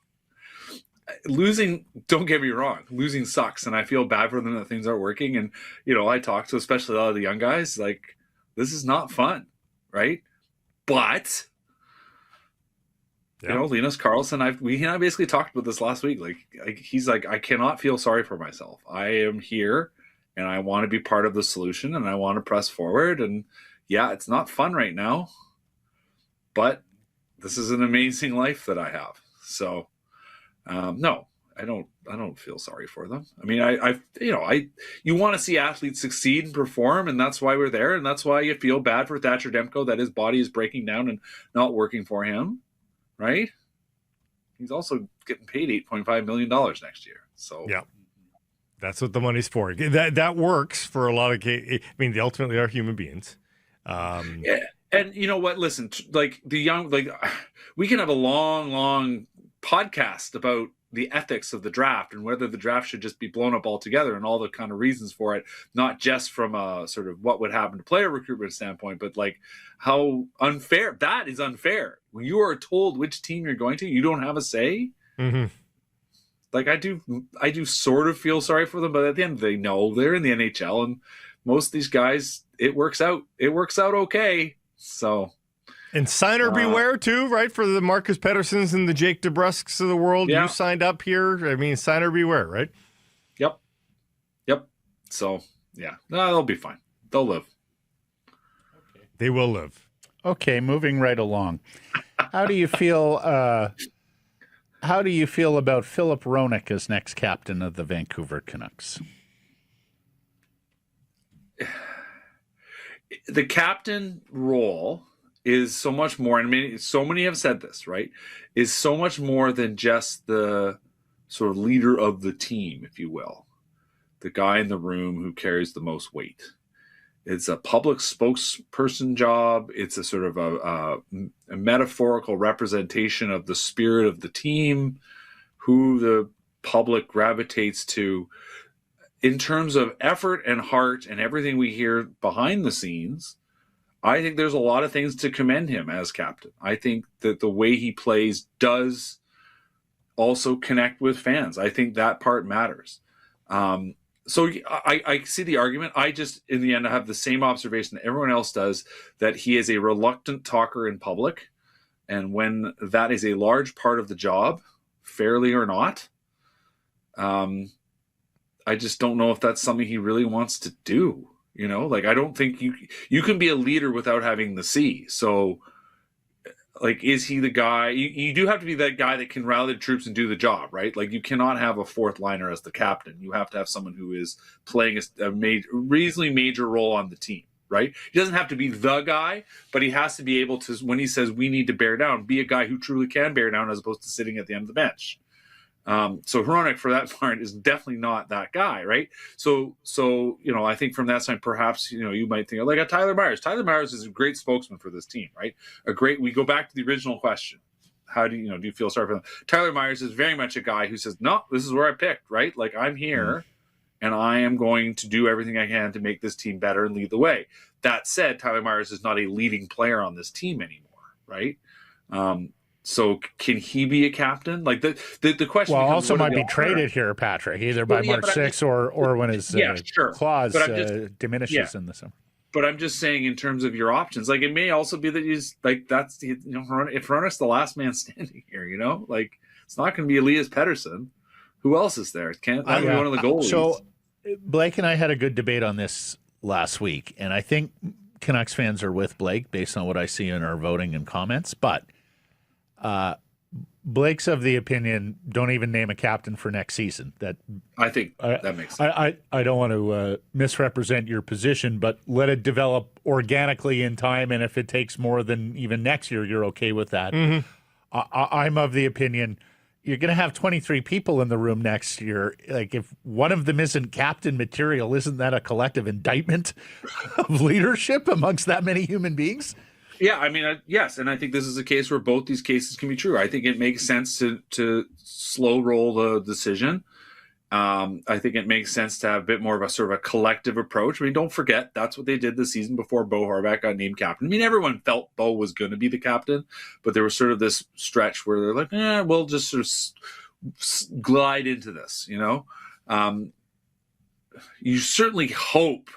losing, don't get me wrong, losing sucks, and I feel bad for them that things aren't working. And I talk to especially a lot of the young guys. Like, this is not fun, right? But Linus Karlsson, we and I basically talked about this last week. Like, he's like, I cannot feel sorry for myself. I am here. And I want to be part of the solution, and I want to press forward. And yeah, it's not fun right now, but this is an amazing life that I have. So, no, I don't feel sorry for them. I mean, you want to see athletes succeed and perform, and that's why we're there, and that's why you feel bad for Thatcher Demko that his body is breaking down and not working for him, right? He's also getting paid $8.5 million next year. So yeah. That's what the money's for. That works for a lot of cases. I mean, they ultimately are human beings. Yeah. And you know what? Listen, like the young, like we can have a long podcast about the ethics of the draft and whether the draft should just be blown up altogether and all the kind of reasons for it, not just from a sort of what would happen to player recruitment standpoint, but like how unfair that is. Unfair when you are told which team you're going to, you don't have a say. Mm-hmm. Like I do sort of feel sorry for them, but at the end they know they're in the NHL and most of these guys, it works out. It works out okay. So, and signer beware too, right? For the Marcus Petterssons and the Jake DeBrusques of the world, you signed up here. I mean, signer beware, right? Yep. So yeah, no, they'll be fine. They'll live. They will live. Okay, moving right along. How do you feel? How do you feel about Philip Hronek as next captain of the Vancouver Canucks? The captain role is so much more, and I mean, so many have said this, right? Is so much more than just the sort of leader of the team, if you will, the guy in the room who carries the most weight. It's a public spokesperson job. It's a sort of a metaphorical representation of the spirit of the team, who the public gravitates to. In terms of effort and heart and everything we hear behind the scenes, I think there's a lot of things to commend him as captain. I think that the way he plays does also connect with fans. I think that part matters. So I see the argument. I just, in the end, I have the same observation that everyone else does, that he is a reluctant talker in public. And when that is a large part of the job, fairly or not, I just don't know if that's something he really wants to do. You know, like, I don't think you can be a leader without having the C. So, like, is he the guy? You do have to be that guy that can rally the troops and do the job, right? Like, you cannot have a fourth liner as the captain. You have to have someone who is playing a reasonably major role on the team, right? He doesn't have to be the guy, but he has to be able to, when he says we need to bear down, be a guy who truly can bear down as opposed to sitting at the end of the bench. So Hronek, for that part, is definitely not that guy, right? So I think from that side, perhaps you might think like a Tyler Myers. Tyler Myers is a great spokesman for this team, right? We go back to the original question: how do you feel sorry for them? Tyler Myers is very much a guy who says, "No, this is where I picked, right? Like, I'm here, and I am going to do everything I can to make this team better and lead the way." That said, Tyler Myers is not a leading player on this team anymore, right? So can he be a captain? Like the question. Well, also might be traded here, Patrick, either by March 6th or when his clause diminishes in the summer. But I'm just saying, in terms of your options, like, it may also be that he's like, that's if Hronek's the last man standing here, like, it's not going to be Elias Pettersson. Who else is there? Can't that be one of the goalies? So Blake and I had a good debate on this last week, and I think Canucks fans are with Blake based on what I see in our voting and comments, but. Blake's of the opinion, don't even name a captain for next season. That I think that makes sense. I don't want to misrepresent your position, but let it develop organically in time, and if it takes more than even next year, you're okay with that. Mm-hmm. I'm of the opinion you're going to have 23 people in the room next year. Like, if one of them isn't captain material, isn't that a collective indictment of leadership amongst that many human beings? Yeah, I mean, yes, and I think this is a case where both these cases can be true. I think it makes sense to slow roll the decision. I think it makes sense to have a bit more of a sort of a collective approach. I mean, don't forget, that's what they did the season before Bo Horvat got named captain. I mean, everyone felt Bo was going to be the captain, but there was sort of this stretch where they're like, we'll just sort of glide into this, You certainly hope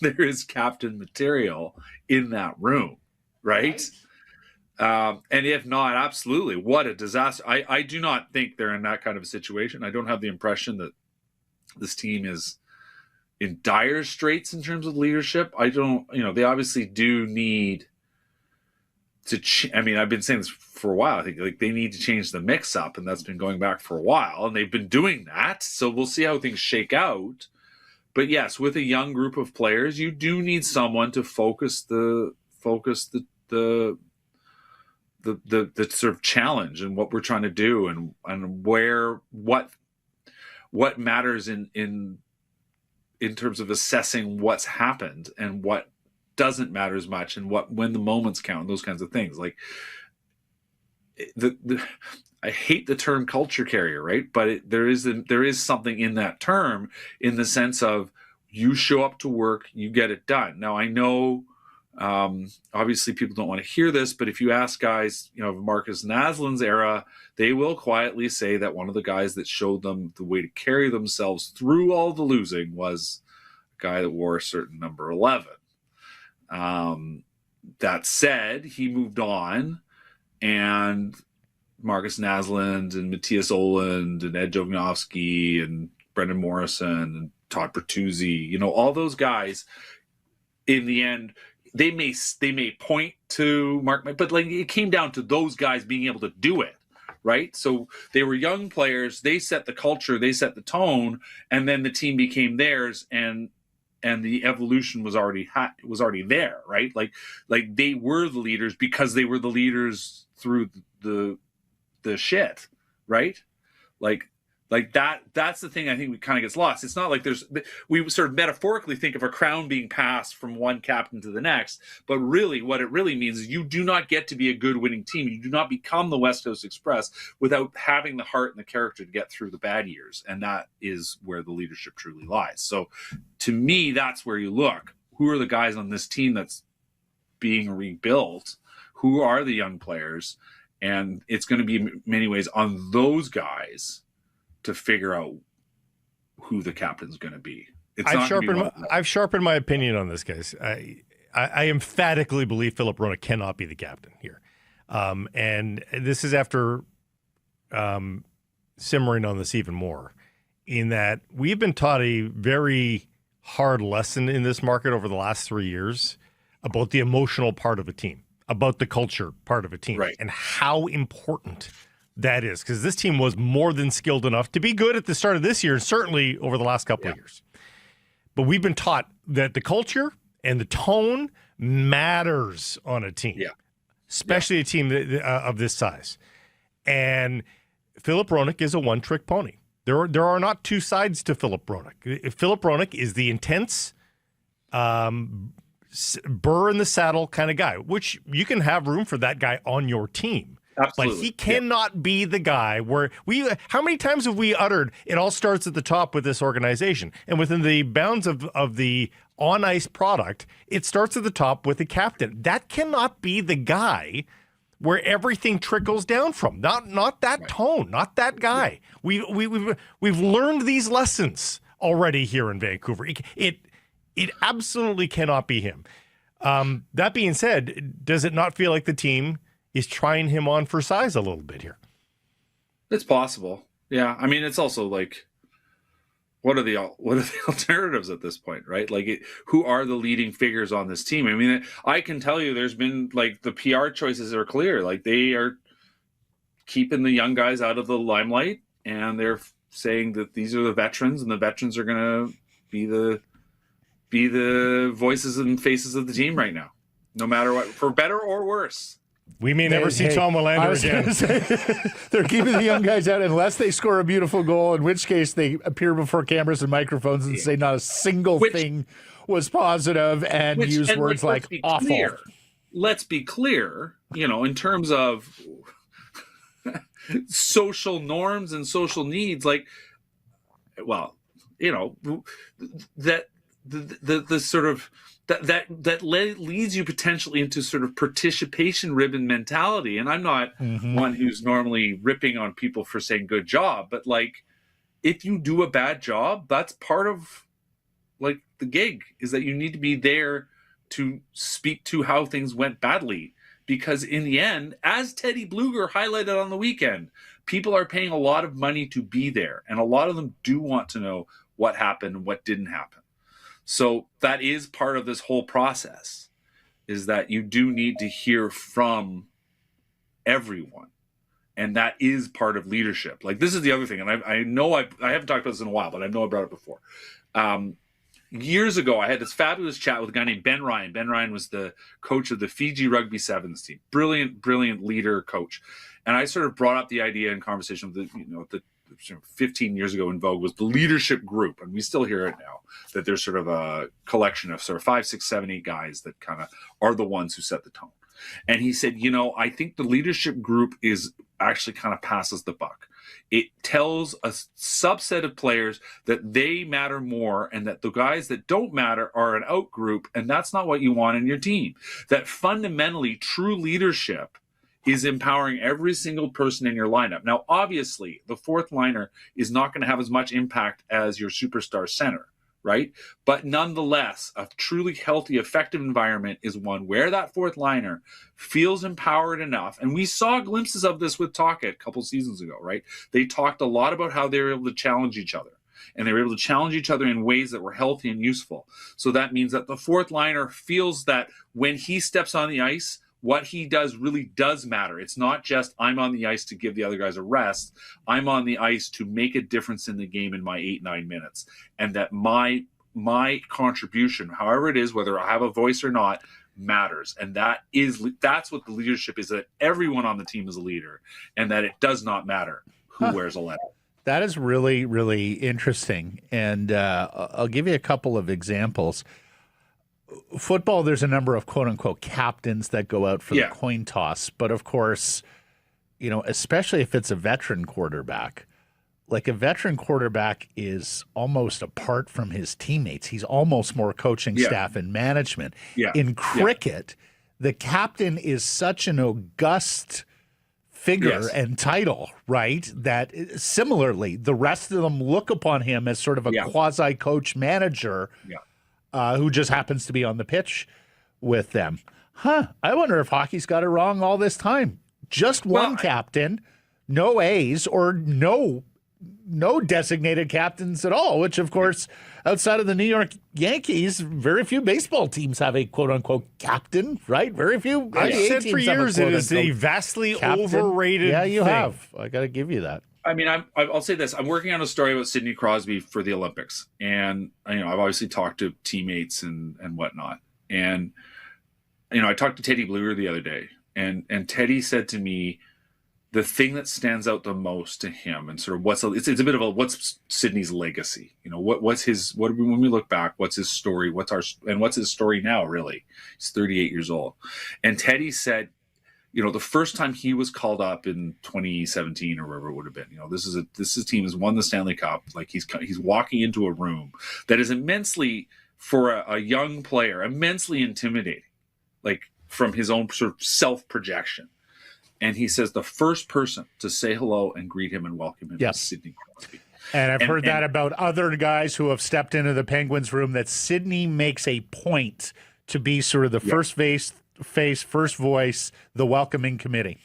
there is captain material in that room. Right? And if not, absolutely. What a disaster. I do not think they're in that kind of a situation. I don't have the impression that this team is in dire straits in terms of leadership. I don't, they obviously do need to, I've been saying this for a while. I think like they need to change the mix up, and that's been going back for a while, and they've been doing that. So we'll see how things shake out. But yes, with a young group of players, you do need someone to focus the sort of challenge and what we're trying to do and what matters in terms of assessing what's happened and what doesn't matter as much and when the moments count, those kinds of things. Like I hate the term culture carrier, right? But there is something in that term, in the sense of you show up to work, you get it done. Now I know. Obviously people don't want to hear this, but if you ask guys, of Marcus Naslin's era, they will quietly say that one of the guys that showed them the way to carry themselves through all the losing was a guy that wore a certain number 11. That said, he moved on, and Marcus Naslund and Matthias Oland and Ed Jovnovsky and Brendan Morrison and Todd Bertuzzi, all those guys, in the end, they may point to Mark, but like it came down to those guys being able to do it, right? So they were young players, they set the culture, they set the tone, and then the team became theirs, and the evolution was already there, right? Like they were the leaders because they were the leaders through the shit, right? Like that's the thing I think we kind of gets lost. It's not like we sort of metaphorically think of a crown being passed from one captain to the next, but really what it really means is you do not get to be a good winning team. You do not become the West Coast Express without having the heart and the character to get through the bad years. And that is where the leadership truly lies. So to me, that's where you look. Who are the guys on this team that's being rebuilt? Who are the young players? And it's going to be in many ways on those guys to figure out who the captain's going to be. I've sharpened my opinion on this, guys. I emphatically believe Philip Roenick cannot be the captain here. And this is after simmering on this even more, in that we've been taught a very hard lesson in this market over the last 3 years about the emotional part of a team, about the culture part of a team, right, and how important that is, because this team was more than skilled enough to be good at the start of this year, and certainly over the last couple of years. But we've been taught that the culture and the tone matters on a team, especially a team of this size. And Philip Roenick is a one-trick pony. There are not two sides to Philip Roenick. Philip Roenick is the intense, burr in the saddle kind of guy, which you can have room for that guy on your team. Absolutely. But he cannot be the guy where how many times have we uttered it all starts at the top with this organization, and within the bounds of the on ice product, it starts at the top with the captain. That cannot be the guy where everything trickles down from. Not that tone, not that guy. We've learned these lessons already here in Vancouver. It absolutely cannot be him. That being said, does it not feel like the team is trying him on for size a little bit here? It's possible. Yeah. I mean, it's also like, what are the alternatives at this point, right? Like, who are the leading figures on this team? I mean, I can tell you there's been, like, the PR choices are clear. Like, they are keeping the young guys out of the limelight, and they're saying that these are the veterans, and the veterans are going to be the voices and faces of the team right now, no matter what, for better or worse. We may never see Tom Willander again. They're keeping the young guys out unless they score a beautiful goal, in which case they appear before cameras and microphones and say not a single thing was positive and use words like awful. Let's be clear, in terms of social norms and social needs, like, well, that the sort of that leads you potentially into sort of participation ribbon mentality. And I'm not one who's normally ripping on people for saying good job, but like, if you do a bad job, that's part of like the gig, is that you need to be there to speak to how things went badly. Because in the end, as Teddy Bluger highlighted on the weekend, people are paying a lot of money to be there. And a lot of them do want to know what happened and what didn't happen. So that is part of this whole process, is that you do need to hear from everyone. And that is part of leadership. Like, this is the other thing. And I know I haven't talked about this in a while, but I know I brought it before. Years ago, I had this fabulous chat with a guy named Ben Ryan. Ben Ryan was the coach of the Fiji Rugby Sevens team. Brilliant, brilliant leader, coach. And I sort of brought up the idea in conversation with the 15 years ago in vogue was the leadership group, and we still hear it now, that there's sort of a collection of sort of 5, 6, 7, 8 guys that kind of are the ones who set the tone. And he said, I think the leadership group is actually kind of passes the buck. It tells a subset of players that they matter more, and that the guys that don't matter are an out group, and that's not what you want in your team. That fundamentally true leadership is empowering every single person in your lineup. Now, obviously, the fourth liner is not going to have as much impact as your superstar center, right? But nonetheless, a truly healthy, effective environment is one where that fourth liner feels empowered enough. And we saw glimpses of this with Taka a couple seasons ago, right? They talked a lot about how they were able to challenge each other. And they were able to challenge each other in ways that were healthy and useful. So that means that the fourth liner feels that when he steps on the ice, what he does really does matter. It's not just I'm on the ice to give the other guys a rest. I'm on the ice to make a difference in the game in my 8-9 minutes. And that my contribution, however it is, whether I have a voice or not, matters. And that's what the leadership is, that everyone on the team is a leader and that it does not matter who wears a letter. That is really, really interesting. And I'll give you a couple of examples. Football, there's a number of quote-unquote captains that go out for the coin toss. But, of course, you know, especially if it's a veteran quarterback, like a veteran quarterback is almost apart from his teammates. He's almost more coaching staff and management. In cricket, the captain is such an august figure and title, right? That similarly, the rest of them look upon him as sort of a quasi-coach manager who just happens to be on the pitch with them. I wonder if hockey's got it wrong all this time. Just one captain, no A's, or no designated captains at all, which, of course, outside of the New York Yankees, very few baseball teams have a quote-unquote captain, right? Very few. I've said for years it is a vastly overrated Yeah, you thing. have. I got to give you that. I mean, I'll say this. I'm working on a story about Sidney Crosby for the Olympics. And, you know, I've obviously talked to teammates and whatnot. And, you know, I talked to Teddy Bluer the other day. And Teddy said to me, the thing that stands out the most to him and sort of it's a bit of a, what's Sidney's legacy? You know, when we look back, what's his story? What's his story now, really? He's 38 years old. And Teddy said, you know, the first time he was called up in 2017 or wherever it would have been, you know, this team has won the Stanley Cup. Like he's walking into a room that is immensely, for a young player, immensely intimidating, like from his own sort of self-projection. And he says the first person to say hello and greet him and welcome him is Sidney Crosby. And I've heard that about other guys who have stepped into the Penguins room, that Sidney makes a point to be sort of the first face, first voice, the welcoming committee.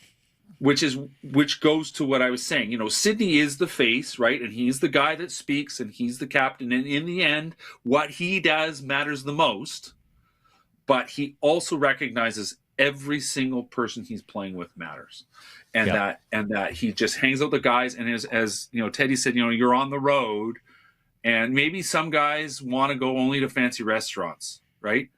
Which goes to what I was saying. You know, Sidney is the face, right? And he's the guy that speaks and he's the captain. And in the end, what he does matters the most. But he also recognizes every single person he's playing with matters, and that he just hangs out the guys. And as you know, Teddy said, you know, you're on the road, and maybe some guys want to go only to fancy restaurants, right?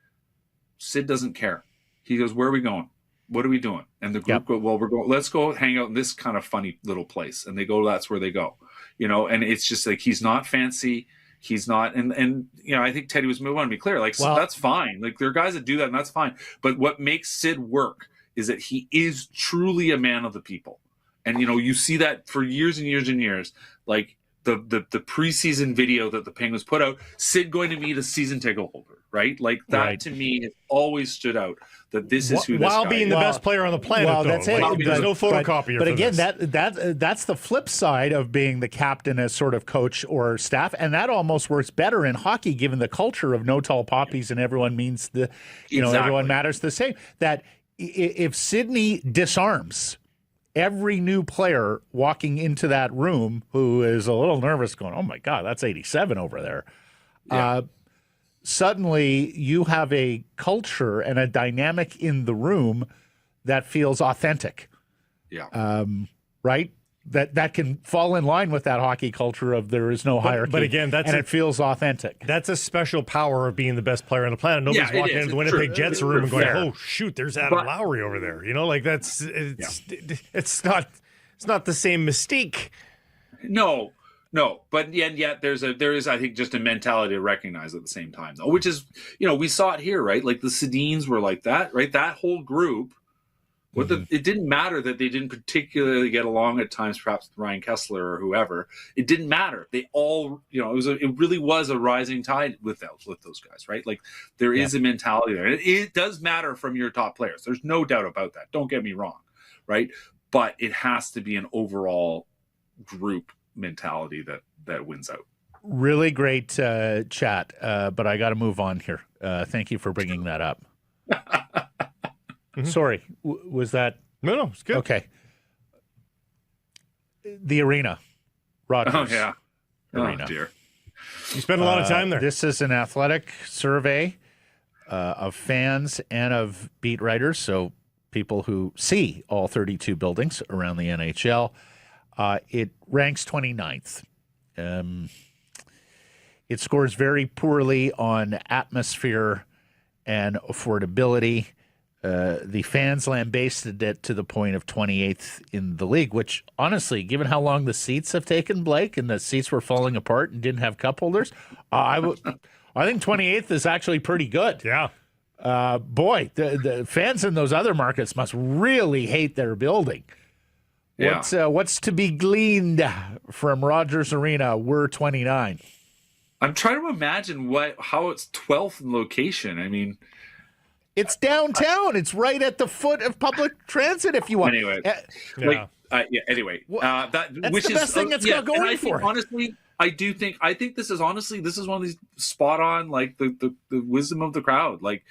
Sid doesn't care. He goes, "Where are we going? What are we doing?" And the group go, "Well, we're going. Let's go hang out in this kind of funny little place." And they go, "That's where they go," you know. And it's just like he's not fancy. He's not, and you know, I think Teddy was want to be clear, like, so that's fine. Like, there are guys that do that, and that's fine. But what makes Sid work is that he is truly a man of the people. And, you know, you see that for years and years and years. Like, the preseason video that the Penguins put out, Sid going to meet a season ticket holder, right? Like, that to me has always stood out, that this is who this while guy being is. the best player on the planet, well, though. that's it. Like, there's no photocopier. But for again, this. that's the flip side of being the captain as sort of coach or staff, and that almost works better in hockey, given the culture of no tall poppies and everyone means everyone matters the same. That if Sidney disarms every new player walking into that room who is a little nervous, going, "Oh my God, that's 87 over there." Suddenly you have a culture and a dynamic in the room that feels authentic. Right? That can fall in line with that hockey culture of there is no hierarchy. But again, it feels authentic. That's a special power of being the best player on the planet. Nobody's walking into the Winnipeg Jets room and going, "Oh shoot, there's Adam Lowry over there." You know, like it's not the same mystique. No, but yet there is I think just a mentality to recognize at the same time, though, which is, you know, we saw it here, right? Like the Sedins were like that, right? That whole group. It didn't matter that they didn't particularly get along at times, perhaps with Ryan Kessler or whoever. It didn't matter. They all, you know, it really was a rising tide with those guys, right? Like there is a mentality there. It does matter from your top players. There's no doubt about that. Don't get me wrong, right? But it has to be an overall group mentality that wins out. Really great chat, but I got to move on here. Thank you for bringing that up. Sorry, was that? No, it's good. Okay. The arena. Rogers. Oh, yeah. Arena. Oh, dear. You spent a lot of time there. This is an athletic survey of fans and of beat writers, so people who see all 32 buildings around the NHL. It ranks 29th. It scores very poorly on atmosphere and affordability. The fans lambasted it to the point of 28th in the league, which honestly, given how long the seats have taken, Blake, and the seats were falling apart and didn't have cup holders, I think 28th is actually pretty good. Yeah. Boy, the fans in those other markets must really hate their building. Yeah. What's to be gleaned from Rogers Arena? We're 29. I'm trying to imagine how it's 12th in location. I mean, it's downtown. It's right at the foot of public transit. If you want. Anyway, Anyway, that's which the best thing that's got going for it. Honestly, I think this is one of these spot on, like the wisdom of the crowd. Like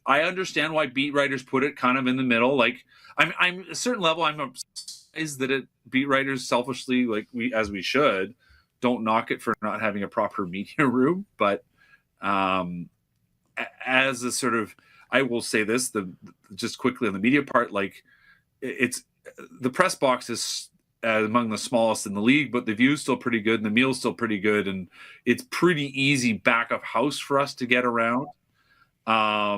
I understand why beat writers put it kind of in the middle. Like I'm at a certain level, I'm surprised that beat writers selfishly, like we should, don't knock it for not having a proper media room. But as a sort of, I will say this, just quickly on the media part, like it's the press box is among the smallest in the league, but the view's still pretty good and the meal's still pretty good, and it's pretty easy back of house for us to get around. But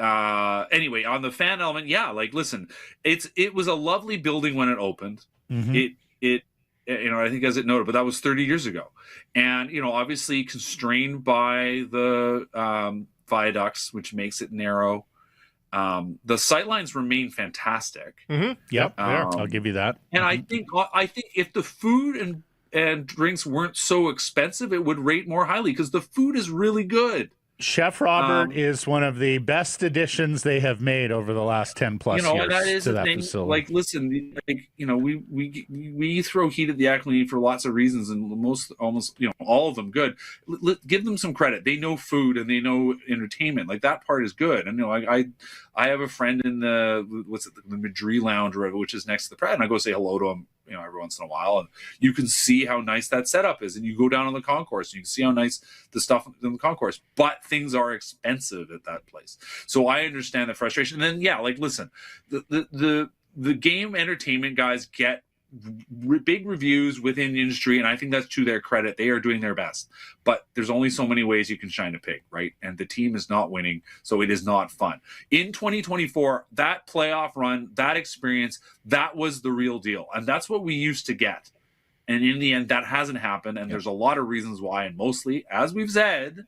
anyway, on the fan element, yeah, like listen, it was a lovely building when it opened. Mm-hmm. It I think as it noted, but that was 30 years ago, and obviously constrained by the viaducts, which makes it narrow. The sightlines remain fantastic. Mm-hmm. Yep, I'll give you that. And mm-hmm. I think if the food and drinks weren't so expensive, it would rate more highly because the food is really good. Chef Robert is one of the best additions they have made over the last 10 plus years that is to the that thing. facility. Like, listen, like we throw heat at the Acme for lots of reasons, and almost all of them good. Give them some credit. They know food and they know entertainment. Like that part is good. And I have a friend in the Madrid Lounge, which is next to the Pratt, and I go say hello to him, every once in a while, and you can see how nice that setup is. And you go down on the concourse, and you can see how nice the stuff in the concourse. But things are expensive at that place, so I understand the frustration. And then, like, listen, the game entertainment guys get big reviews within the industry, and I think that's to their credit. They are doing their best, but there's only so many ways you can shine a pig, right? And the team is not winning, so it is not fun. In 2024, that playoff run, that experience, that was the real deal, and that's what we used to get. And in the end, that hasn't happened, and there's a lot of reasons why, and mostly, as we've said,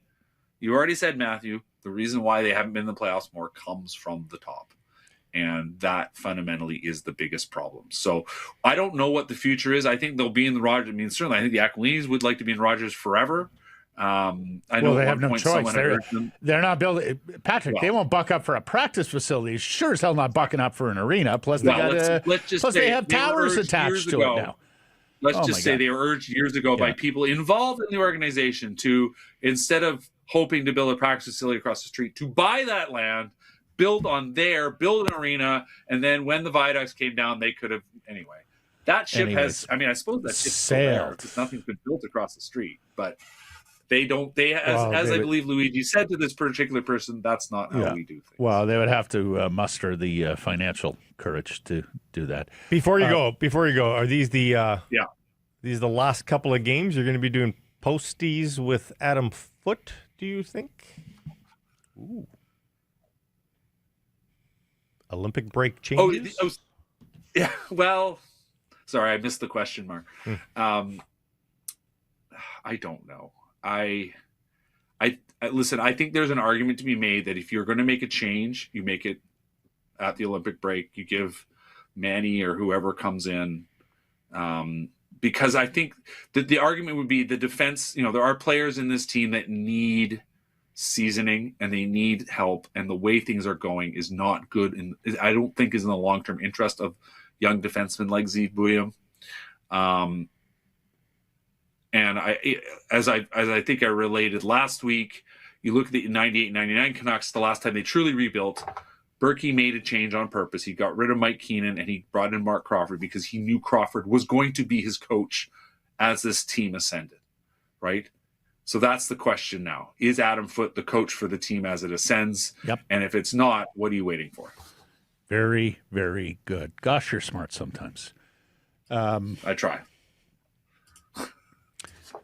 you already said, Matthew, the reason why they haven't been in the playoffs more comes from the top. And that fundamentally is the biggest problem. So I don't know what the future is. I think they'll be in the Rogers. I mean, certainly I think the Acquilines would like to be in Rogers forever. I know they have no choice. They're not building. Patrick, they won't buck up for a practice facility. Sure as hell not bucking up for an arena. Plus, they have towers attached to it now. Let's just say they were urged years ago by people involved in the organization to, instead of hoping to build a practice facility across the street, to buy that land, build an arena, and then when the viaducts came down, they could have anyway. That ship has. I mean, I suppose that ship's sailed because nothing's been built across the street. But they don't. As I believe Luigi said to this particular person, that's not how we do things. Well, they would have to muster the financial courage to do that. Before you go, are these the these the last couple of games you're going to be doing posties with Adam Foote? Do you think? Ooh. Olympic break changes? Yeah. Well, sorry, I missed the question mark. I don't know. I listen. I think there's an argument to be made that if you're going to make a change, you make it at the Olympic break. You give Manny or whoever comes in, because I think that the argument would be the defense. There are players in this team that need seasoning and they need help, and the way things are going is not good, and I don't think is in the long-term interest of young defensemen like Zeev Bouillon. And as I think I related last week, you look at the 98-99 Canucks, the last time they truly rebuilt, Berkey made a change on purpose. He got rid of Mike Keenan and he brought in Mark Crawford because he knew Crawford was going to be his coach as this team ascended, right? So that's the question now. Is Adam Foote the coach for the team as it ascends? Yep. And if it's not, what are you waiting for? Very, very good. Gosh, you're smart sometimes. I try.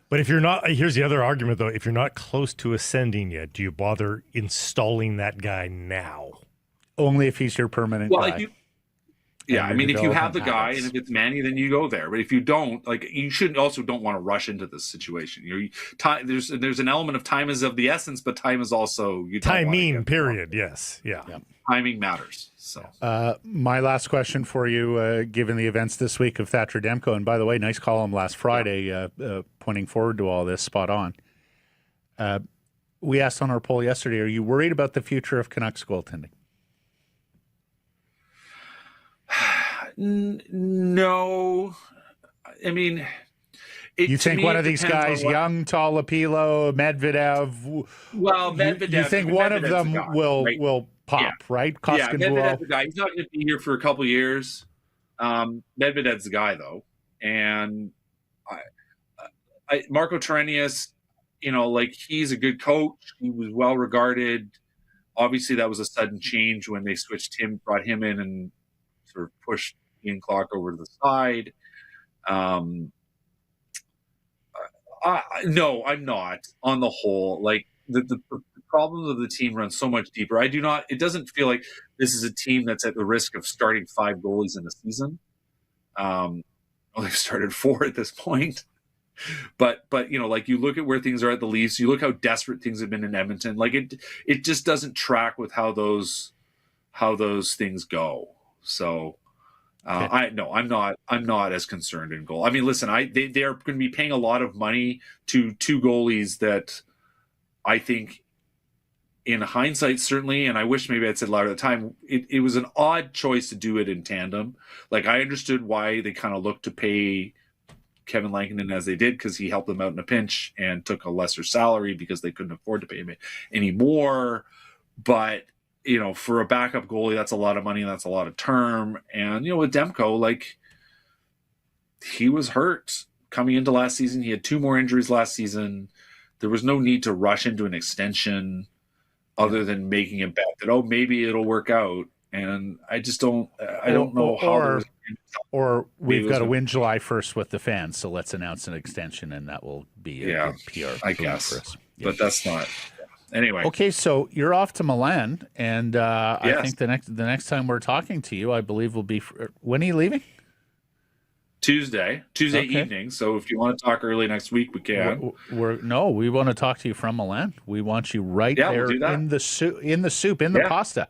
But if you're not, here's the other argument, though. If you're not close to ascending yet, do you bother installing that guy now? Only if he's your permanent guy. If you have the guy and if it's Manny, then you go there. But if you don't, you don't want to rush into this situation. There's an element of time is of the essence, but time is also timing. Period. Yes. Yeah. Timing matters. So my last question for you, given the events this week of Thatcher Demko, and by the way, nice column last Friday, pointing forward to all this, spot on. We asked on our poll yesterday, are you worried about the future of Canucks goaltending? No. I mean, you think one of these guys, Young, Talapilo, Medvedev, Medvedev, you think one of them will pop, right? Medvedev's the guy. He's not going to be here for a couple of years. Medvedev's the guy, though. And Marco Terenius, he's a good coach. He was well regarded. Obviously, that was a sudden change when they brought him in and sort of pushed Ian Clark over to the side. No, I'm not. On the whole, the problems of the team run so much deeper. It doesn't feel like this is a team that's at the risk of starting 5 goalies in a season. They've started 4 at this point. But you look at where things are at the Leafs, you look how desperate things have been in Edmonton. It just doesn't track with how those things go. So I'm not as concerned in goal. I mean, listen, they are going to be paying a lot of money to 2 goalies that I think, in hindsight, certainly, and I wish maybe I'd said louder at the time, it was an odd choice to do it in tandem. I understood why they kind of looked to pay Kevin Lankinen as they did, because he helped them out in a pinch and took a lesser salary because they couldn't afford to pay him any more. But for a backup goalie, that's a lot of money and that's a lot of term. And, with Demko, he was hurt coming into last season. He had 2 more injuries last season. There was no need to rush into an extension other than making a bet that, maybe it'll work out. And I just don't know how. Or we've got to win July 1st with the fans, so let's announce an extension, and that will be a good PR. I guess. For us. Yeah. But that's not. Anyway. Okay, so you're off to Milan, and I think the next time we're talking to you, I believe will be when are you leaving? Tuesday evening. So if you want to talk early next week, we can. We want to talk to you from Milan. We want you right there in the soup, in the pasta.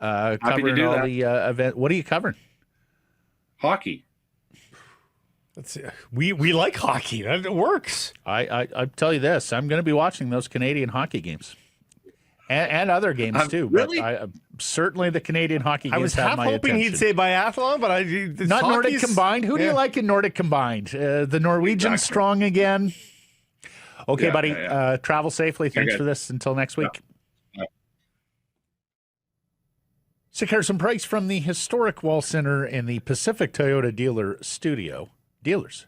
Covering all the event. What are you covering? Hockey. We like hockey. That works. I tell you this, I'm going to be watching those Canadian hockey games. And other games too. Really? But certainly the Canadian hockey games I was have my hoping attention. he'd say biathlon, but not Nordic combined. Who do you like in Nordic combined? The Norwegian strong again. Okay, buddy. Travel safely. Thanks for this. Until next week. Yeah. So here's some price from the historic Wall Center in the Pacific Toyota Dealers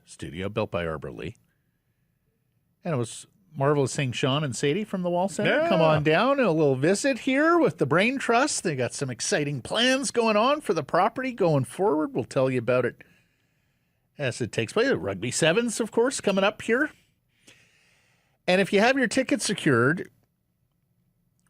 Studio, built by Arbor Lee. And it was marvelous seeing Sean and Sadie from the Wall Center. Yeah. Come on down, a little visit here with the Brain Trust. They got some exciting plans going on for the property going forward. We'll tell you about it as it takes place. Rugby Sevens, of course, coming up here. And if you have your ticket secured,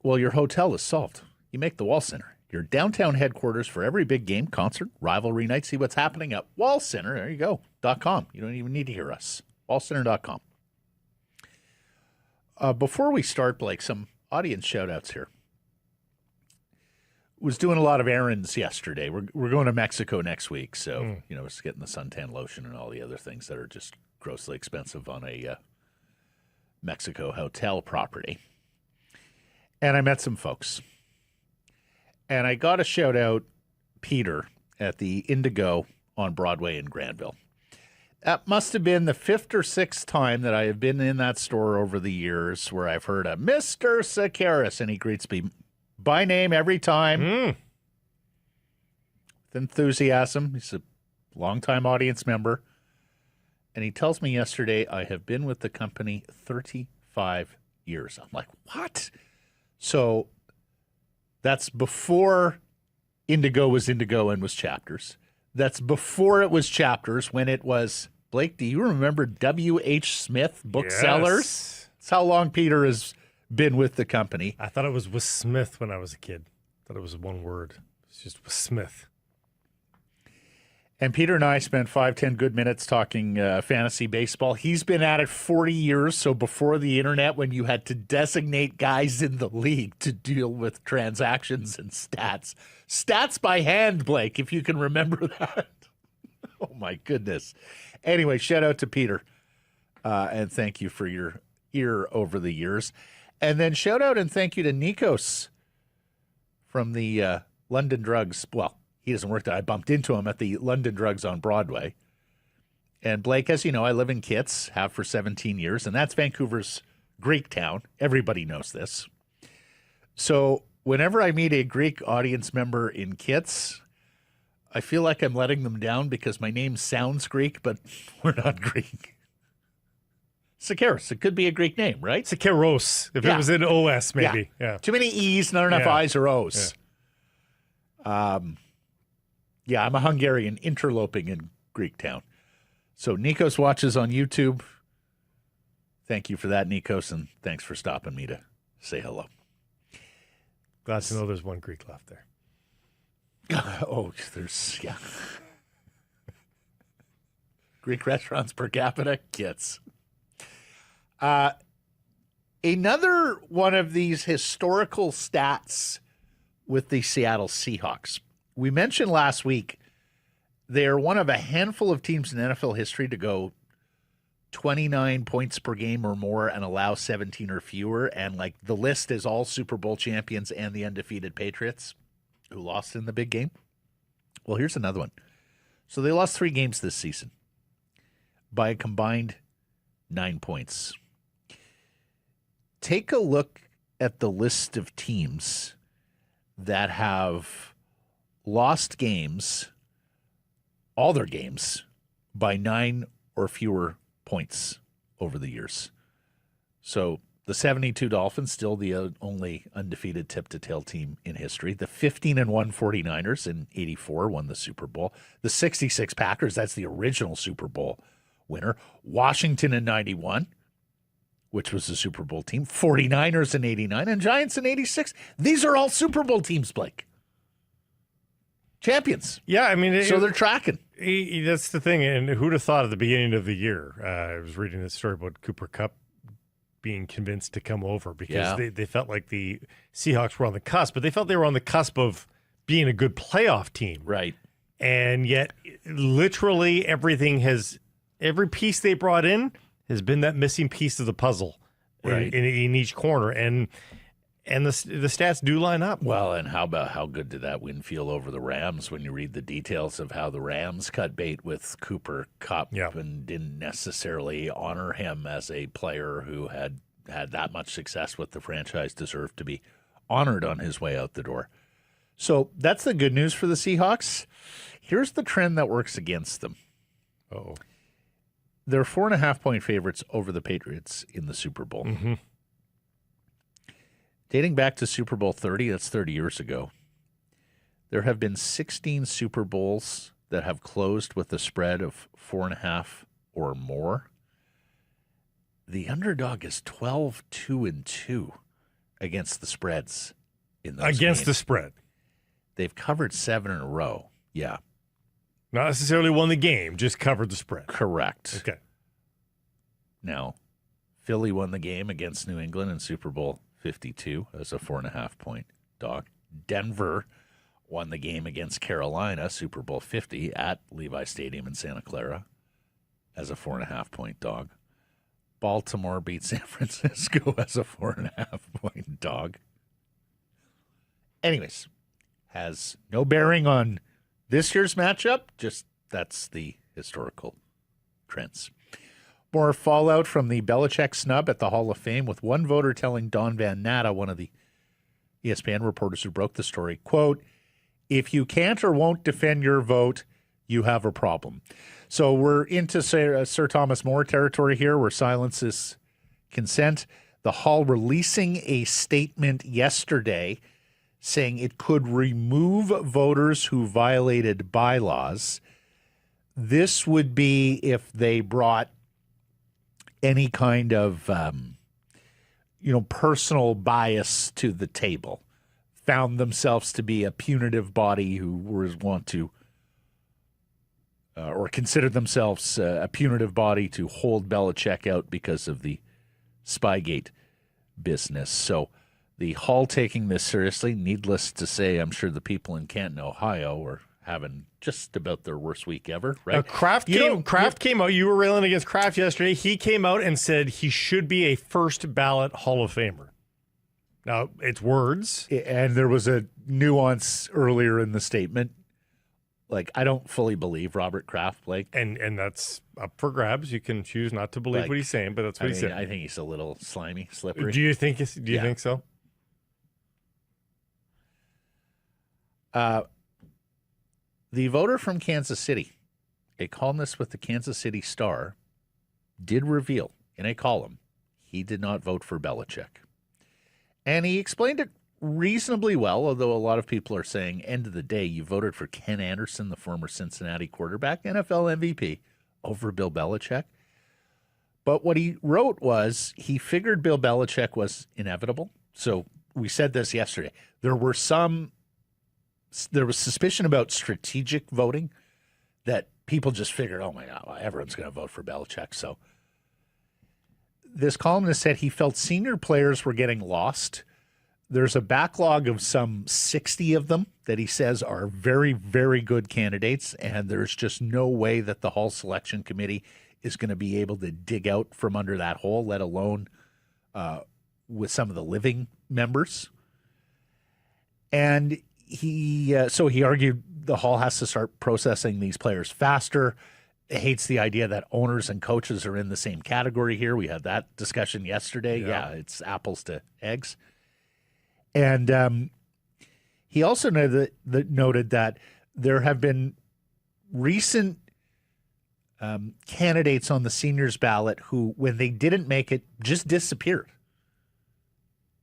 well, your hotel is solved. You make the Wall Center your downtown headquarters for every big game, concert, rivalry night. See what's happening at Wall Center. There you go. .com. You don't even need to hear us. wallcenter.com. Before we start, Blake, some audience shout-outs here. Was doing a lot of errands yesterday. We're going to Mexico next week, so it's getting the suntan lotion and all the other things that are just grossly expensive on a Mexico hotel property. And I met some folks. And I got to shout out Peter at the Indigo on Broadway in Granville. That must have been the 5th or 6th time that I have been in that store over the years where I've heard a Mr. Sakaris, and he greets me by name every time. With enthusiasm. He's a longtime audience member. And he tells me yesterday, I have been with the company 35 years. I'm like, what? So that's before Indigo was Indigo and was Chapters. That's before it was Chapters, when it was, Blake, do you remember W.H. Smith Booksellers? Yes. That's how long Peter has been with the company. I thought it was with Smith when I was a kid. I thought it was one word. It's just with Smith. And Peter and I spent 5-10 good minutes talking fantasy baseball. He's been at it 40 years, so before the internet, when you had to designate guys in the league to deal with transactions and stats. Stats by hand, Blake, if you can remember that. Oh, my goodness. Anyway, shout out to Peter, and thank you for your ear over the years. And then shout out and thank you to Nikos from the London Drugs. Well, he doesn't work there. I bumped into him at the London Drugs on Broadway. And Blake, as you know, I live in Kits, have for 17 years, and that's Vancouver's Greek town. Everybody knows this. So whenever I meet a Greek audience member in Kits, I feel like I'm letting them down because my name sounds Greek, but we're not Greek. Sakaris, it could be a Greek name, right? Sakaros, if it was in OS, maybe. Yeah. Too many E's, not enough I's or O's. Yeah, I'm a Hungarian interloping in Greek town. So Nikos watches on YouTube. Thank you for that, Nikos, and thanks for stopping me to say hello. Glad to know there's one Greek left there. Oh, there's, Greek restaurants per capita, Kits. Another one of these historical stats with the Seattle Seahawks. We mentioned last week they are one of a handful of teams in NFL history to go 29 points per game or more and allow 17 or fewer. And like the list is all Super Bowl champions and the undefeated Patriots who lost in the big game. Well, here's another one. So they lost 3 games this season by a combined 9 points. Take a look at the list of teams that have lost games, all their games, by 9 or fewer points over the years. So the 72 Dolphins, still the only undefeated tip-to-tail team in history. The 15-1 49ers in 84 won the Super Bowl. The 66 Packers, that's the original Super Bowl winner. Washington in 91, which was the Super Bowl team. 49ers in 89 and Giants in 86. These are all Super Bowl teams, Blake. Champions. Yeah, I mean, so they're tracking. That's the thing. And who'd have thought at the beginning of the year? I was reading this story about Cooper Kupp being convinced to come over because they felt like the Seahawks were on the cusp, but they felt they were on the cusp of being a good playoff team. Right. And yet, literally every piece they brought in has been that missing piece of the puzzle in each corner. And the stats do line up. Well, and how about how good did that win feel over the Rams when you read the details of how the Rams cut bait with Cooper Kupp and didn't necessarily honor him as a player who had that much success with the franchise, deserved to be honored on his way out the door. So that's the good news for the Seahawks. Here's the trend that works against them. Uh-oh. They're 4.5-point favorites over the Patriots in the Super Bowl. Mm-hmm. Dating back to Super Bowl 30, that's 30 years ago, there have been 16 Super Bowls that have closed with a spread of 4.5 or more. The underdog is 12-2-2 against the spreads in those Against games. the spread. They've covered 7 in a row. Yeah. Not necessarily won the game, just covered the spread. Correct. Okay. Now, Philly won the game against New England in Super Bowl 52 as a 4.5-point dog. Denver won the game against Carolina, Super Bowl 50 at Levi Stadium in Santa Clara as a 4.5-point dog. Baltimore beat San Francisco as a 4.5-point dog. Anyways, has no bearing on this year's matchup. Just that's the historical trends. More fallout from the Belichick snub at the Hall of Fame, with one voter telling Don Van Natta, one of the ESPN reporters who broke the story, quote, "If you can't or won't defend your vote, you have a problem." So we're into Sir Thomas More territory here, where silence is consent. The Hall releasing a statement yesterday saying it could remove voters who violated bylaws. This would be if they brought any kind of personal bias to the table, found themselves to be a punitive body who want to or considered themselves a punitive body to hold Belichick out because of the Spygate business. So the Hall taking this seriously. Needless to say, I'm sure the people in Canton, Ohio are having just about their worst week ever, right? Kraft came out. You were railing against Kraft yesterday. He came out and said he should be a first ballot Hall of Famer. Now, it's words. And there was a nuance earlier in the statement. Like, I don't fully believe Robert Kraft, Blake. And that's up for grabs. You can choose not to believe what he's saying, but that's what he's saying. I think he's a little slimy, slippery. Do you think so? The voter from Kansas City, a columnist with the Kansas City Star, did reveal in a column he did not vote for Belichick. And he explained it reasonably well, although a lot of people are saying, end of the day, you voted for Ken Anderson, the former Cincinnati quarterback, NFL MVP, over Bill Belichick. But what he wrote was he figured Bill Belichick was inevitable. So we said this yesterday. There was suspicion about strategic voting that people just figured, oh my God, everyone's going to vote for Belichick. So this columnist said he felt senior players were getting lost. There's a backlog of some 60 of them that he says are very, very good candidates, and there's just no way that the Hall Selection Committee is going to be able to dig out from under that hole, let alone with some of the living members. And he argued the Hall has to start processing these players faster. Hates the idea that owners and coaches are in the same category here. We had that discussion yesterday. Yeah, it's apples to eggs. And he also noted that there have been recent candidates on the seniors ballot who, when they didn't make it, just disappeared.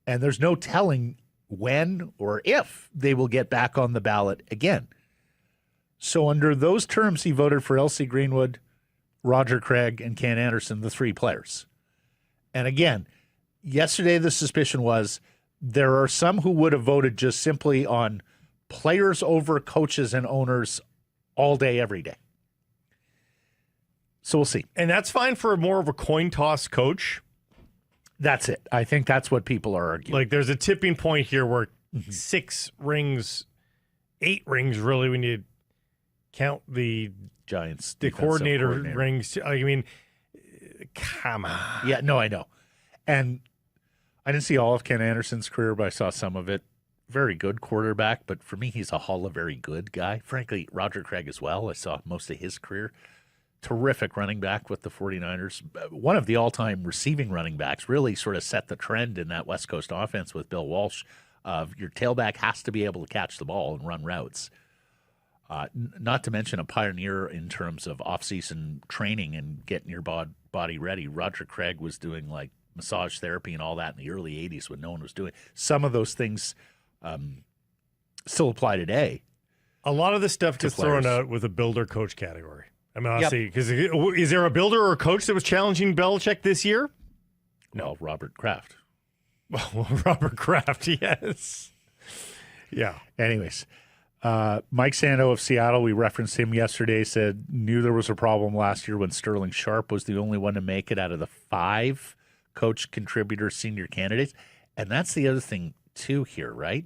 And there's no telling when or if they will get back on the ballot again. So under those terms, he voted for Elsie Greenwood, Roger Craig, and Ken Anderson, the three players. And again, yesterday the suspicion was there are some who would have voted just simply on players over coaches and owners all day, every day. So we'll see. And that's fine for more of a coin toss coach. That's it. I think that's what people are arguing. Like there's a tipping point here where 6 rings, 8 rings, really, we need to count the Giants, the coordinator rings. I mean, come on. Yeah, no, I know. And I didn't see all of Ken Anderson's career, but I saw some of it. Very good quarterback, but for me, he's a Hall of very good guy. Frankly, Roger Craig as well. I saw most of his career. Terrific running back with the 49ers. One of the all-time receiving running backs, really sort of set the trend in that West Coast offense with Bill Walsh of your tailback has to be able to catch the ball and run routes. Not to mention a pioneer in terms of off-season training and getting your body ready. Roger Craig was doing like massage therapy and all that in the early 80s when no one was doing it. Some of those things still apply today. A lot of this stuff gets thrown out with a builder coach category. I mean, honestly, because is there a builder or a coach that was challenging Belichick this year? No, Robert Kraft. Well, Robert Kraft, yes. Yeah. Anyways, Mike Sando of Seattle, we referenced him yesterday, said knew there was a problem last year when Sterling Sharp was the only one to make it out of the 5 coach contributor senior candidates. And that's the other thing, too, here, right?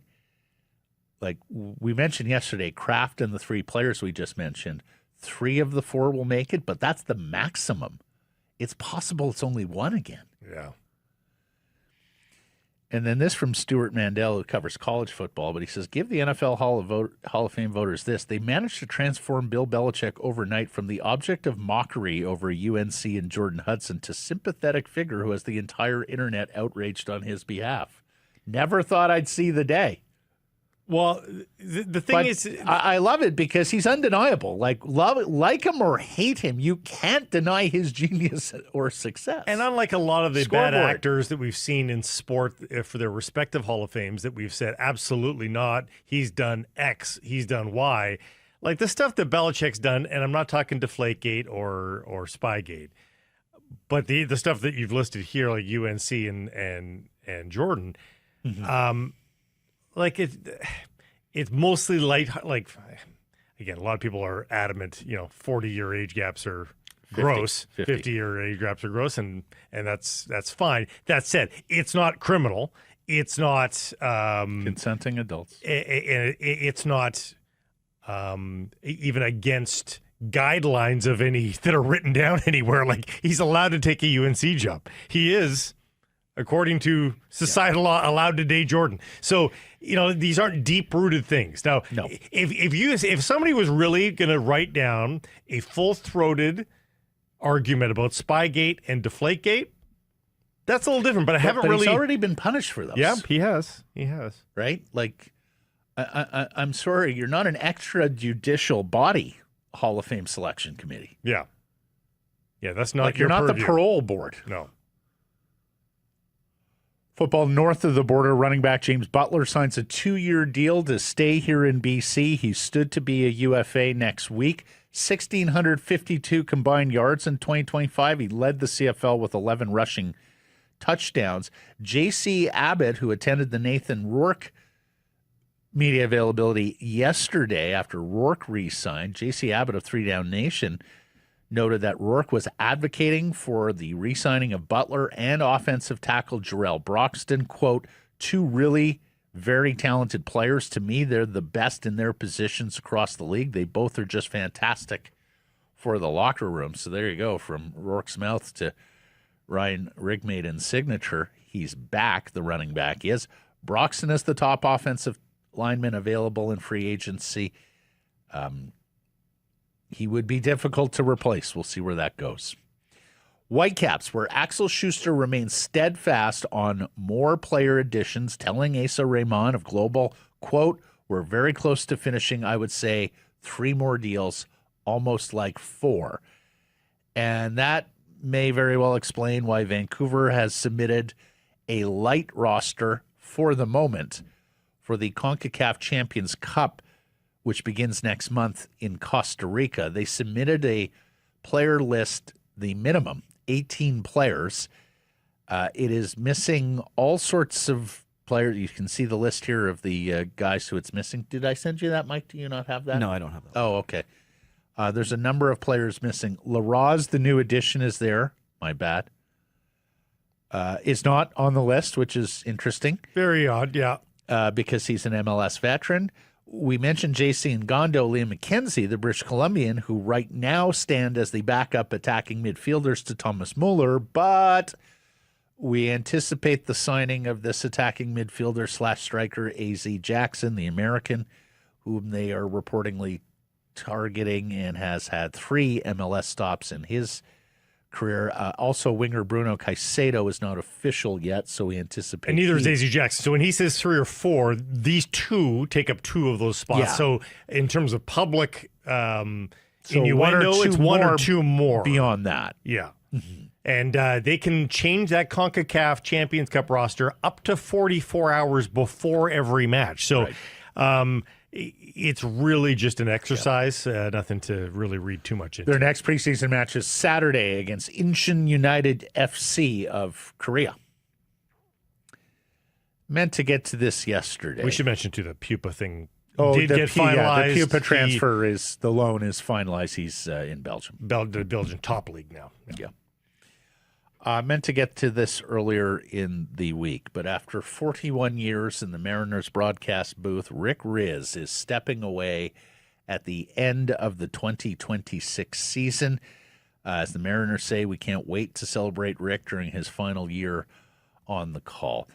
Like we mentioned yesterday, Kraft and the 3 players we just mentioned, 3 of the 4 will make it, but that's the maximum. It's possible it's only 1 again. Yeah. And then this from Stuart Mandel, who covers college football, but he says, give the NFL Hall of Fame voters this. They managed to transform Bill Belichick overnight from the object of mockery over UNC and Jordan Hudson to sympathetic figure who has the entire internet outraged on his behalf. Never thought I'd see the day. Well, the thing is, I love it because he's undeniable. Like him or hate him, you can't deny his genius or success. and unlike a lot of the bad Scoreboard. actors that we've seen in sport for their respective Hall of Fames that we've said absolutely not, he's done X, he's done Y. Like the stuff that Belichick's done, and I'm not talking Deflategate or Spygate, but the stuff that you've listed here, like UNC and Jordan. Mm-hmm. It's mostly light. Like again, a lot of people are adamant. 40-year age gaps are gross. 50-year age gaps are gross, and that's fine. That said, it's not criminal. It's not consenting adults. It's not even against guidelines of any that are written down anywhere. Like he's allowed to take a UNC jump. He is, according to societal law, allowed to date Jordan. So, these aren't deep-rooted things. Now, No. if somebody was really going to write down a full-throated argument about Spygate and Deflategate, that's a little different. But I haven't but really. He's already been punished for those. Yeah, he has. He has. Right? Like, I'm sorry, you're not an extrajudicial body, Hall of Fame selection committee. Yeah. Yeah, that's not Like, your you're not purview. the parole board. No. Football north of the border, running back James Butler signs a 2-year deal to stay here in BC. He's stood to be a UFA next week. 1,652 combined yards in 2025. He led the CFL with 11 rushing touchdowns. J.C. Abbott, who attended the Nathan Rourke media availability yesterday after Rourke re-signed, J.C. Abbott of 3 Down Nation, noted that Rourke was advocating for the re-signing of Butler and offensive tackle Jarrell Broxton. Quote, 2 really very talented players. To me, they're the best in their positions across the league. They both are just fantastic for the locker room. So there you go, from Rourke's mouth to Ryan Rigmaden's signature. He's back, the running back is. Broxton is the top offensive lineman available in free agency. He would be difficult to replace. We'll see where that goes. Whitecaps, where Axel Schuster remains steadfast on more player additions, telling Asa Raymond of Global, quote, we're very close to finishing, I would say, 3 more deals, almost like 4. And that may very well explain why Vancouver has submitted a light roster for the moment for the CONCACAF Champions Cup, which begins next month in Costa Rica. They submitted a player list, the minimum, 18 players. It is missing all sorts of players. You can see the list here of the guys who it's missing. Did I send you that, Mike? Do you not have that? No, I don't have that. Oh, okay. There's a number of players missing. Laraz, the new addition, is there. My bad. Is not on the list, which is interesting. Very odd, yeah. Because he's an MLS veteran. We mentioned J.C. Ngondo, Liam McKenzie, the British Columbian, who right now stand as the backup attacking midfielders to Thomas Muller, but we anticipate the signing of this attacking midfielder / striker, A.Z. Jackson, the American, whom they are reportedly targeting and has had 3 MLS stops in his career. Also, winger Bruno Caicedo is not official yet, so we anticipate. And neither is A.Z. Jackson. So when he says 3 or 4, these 2 take up 2 of those spots. Yeah. So in terms of public So innuendo, it's 1 or 2 more. Beyond that. Yeah. Mm-hmm. And they can change that CONCACAF Champions Cup roster up to 44 hours before every match. So it's really just an exercise, nothing to really read too much into. Their next preseason match is Saturday against Incheon United FC of Korea. Meant to get to this yesterday. We should mention, too, the Pupa thing did get finalized. The Pupa transfer the loan is finalized. He's in Belgium. The Belgian top league now. Yeah. Meant to get to this earlier in the week, but after 41 years in the Mariners broadcast booth, Rick Riz is stepping away at the end of the 2026 season. As the Mariners say, we can't wait to celebrate Rick during his final year on the call.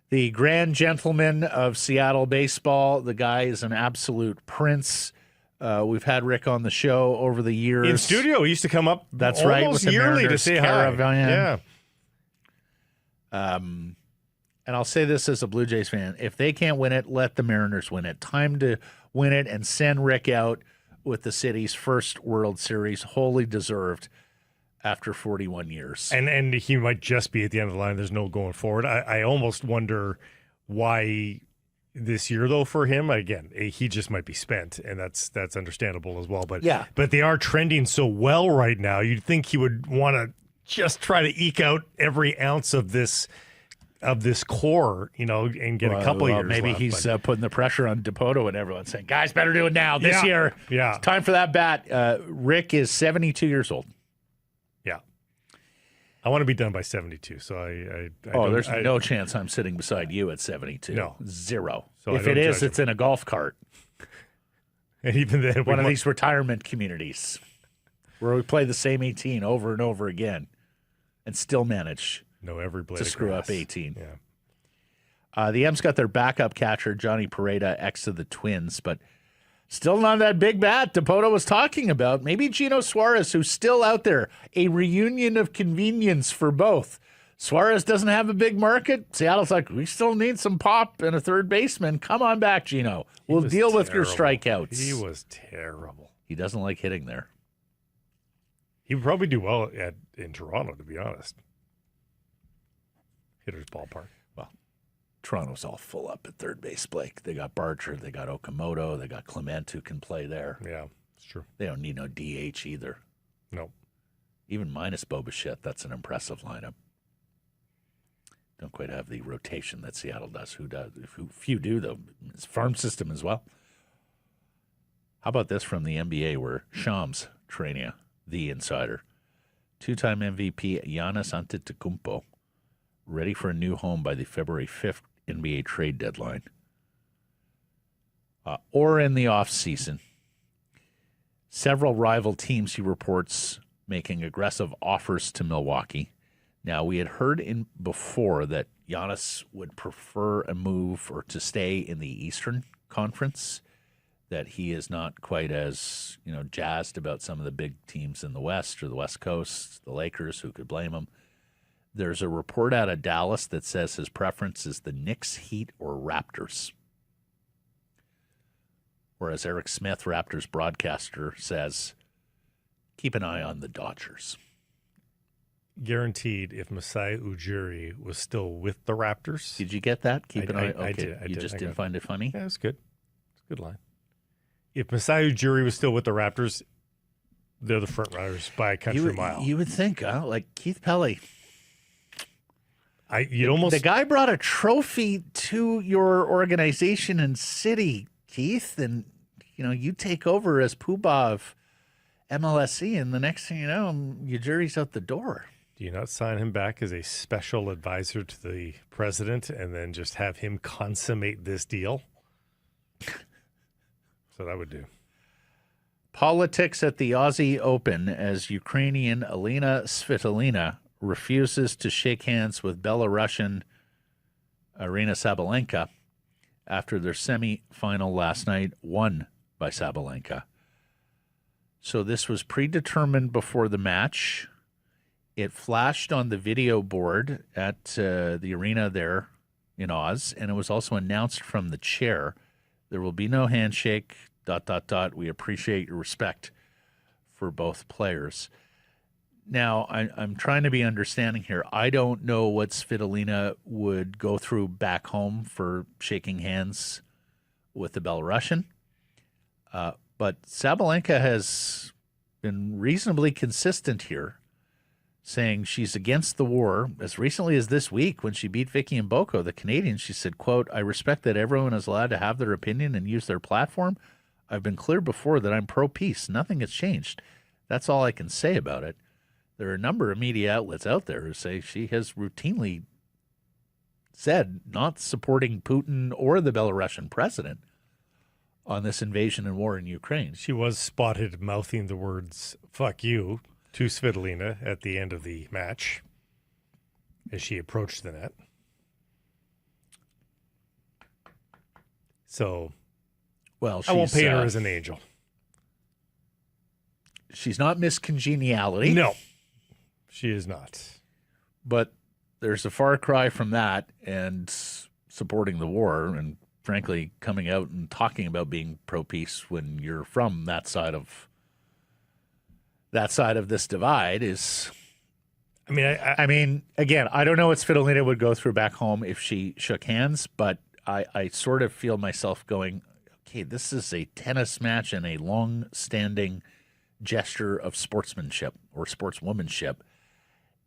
The grand gentleman of Seattle baseball. The guy is an absolute prince. We've had Rick on the show over the years. In studio, he used to come up That's right, almost with the yearly to Mariners say caravan. hi. Yeah. And I'll say this as a Blue Jays fan. If they can't win it, let the Mariners win it. Time to win it and send Rick out with the city's first World Series, wholly deserved after 41 years. And he might just be at the end of the line. There's no going forward. I almost wonder why this year, though, for him. Again, he just might be spent, and that's understandable as well. But but they are trending so well right now. You'd think he would want to just try to eke out every ounce of this core, and get a couple years maybe left, he's putting the pressure on DePoto and everyone saying, guys, better do it now this year. Yeah. It's time for that bat. Rick is 72 years old. Yeah. I want to be done by 72, so I there's no chance I'm sitting beside you at 72. No. Zero. So if it is, it's in a golf cart. And even then, one of these retirement communities where we play the same 18 over and over again and still manage every blade to of screw grass. up 18. Yeah. The M's got their backup catcher, Johnny Pareda, ex of the Twins, but still not that big bat DePoto was talking about. Maybe Gino Suarez, who's still out there, a reunion of convenience for both. Suarez doesn't have a big market. Seattle's like, we still need some pop and a third baseman. Come on back, Gino. We'll deal with your strikeouts. He was terrible. He doesn't like hitting there. He would probably do well in Toronto, to be honest. Hitter's ballpark. Well, Toronto's all full up at third base, Blake. They got Barger, they got Okamoto, they got Clement who can play there. Yeah, it's true. They don't need no DH either. No. Even minus Boba, that's an impressive lineup. Don't quite have the rotation that Seattle does. Who does? Few do, though. It's farm system as well. How about this from the NBA, where Shams Charania, the insider, two-time MVP Giannis Antetokounmpo, ready for a new home by the February 5th NBA trade deadline. Or in the offseason. Several rival teams, he reports, making aggressive offers to Milwaukee. Now, we had heard before that Giannis would prefer a move or to stay in the Eastern Conference, that he is not quite as, jazzed about some of the big teams in the West or the West Coast, the Lakers, who could blame him. There's a report out of Dallas that says his preference is the Knicks, Heat, or Raptors. Whereas Eric Smith, Raptors broadcaster, says, keep an eye on the Dodgers. Guaranteed, if Masai Ujiri was still with the Raptors. Did you get that? Keep an eye. Okay. I did. You just didn't find it funny? Yeah, it's good. It's a good line. If Masai Ujiri was still with the Raptors, they're the front runners by a country mile. You would think, like Keith Pelley. The guy brought a trophy to your organization and city, Keith, and you take over as Poobah of MLSE, and the next thing you know, Ujiri's out the door. Do you not sign him back as a special advisor to the president and then just have him consummate this deal? That's what I would do. Politics at the Aussie Open as Ukrainian Alina Svitolina refuses to shake hands with Belarusian Aryna Sabalenka after their semifinal last night, won by Sabalenka. So this was predetermined before the match. It flashed on the video board at the arena there in Oz, and it was also announced from the chair. There will be no handshake, ... We appreciate your respect for both players. Now, I'm trying to be understanding here. I don't know what Svitolina would go through back home for shaking hands with the Belarusian. But Sabalenka has been reasonably consistent here, saying she's against the war. As recently as this week, when she beat Vicky Mboko, the Canadian, she said, quote, I respect that everyone is allowed to have their opinion and use their platform. I've been clear before that I'm pro-peace. Nothing has changed. That's all I can say about it. There are a number of media outlets out there who say she has routinely said not supporting Putin or the Belarusian president on this invasion and war in Ukraine. She was spotted mouthing the words, fuck you, to Svitolina at the end of the match as she approached the net. So, Well, I won't paint her as an angel. She's not Miss Congeniality. No, she is not. But there's a far cry from that and supporting the war and, frankly, coming out and talking about being pro-peace when you're from that side of this divide is... I mean, again, I don't know what Svitolina would go through back home if she shook hands, but I sort of feel myself going, okay, this is a tennis match and a long-standing gesture of sportsmanship or sportswomanship.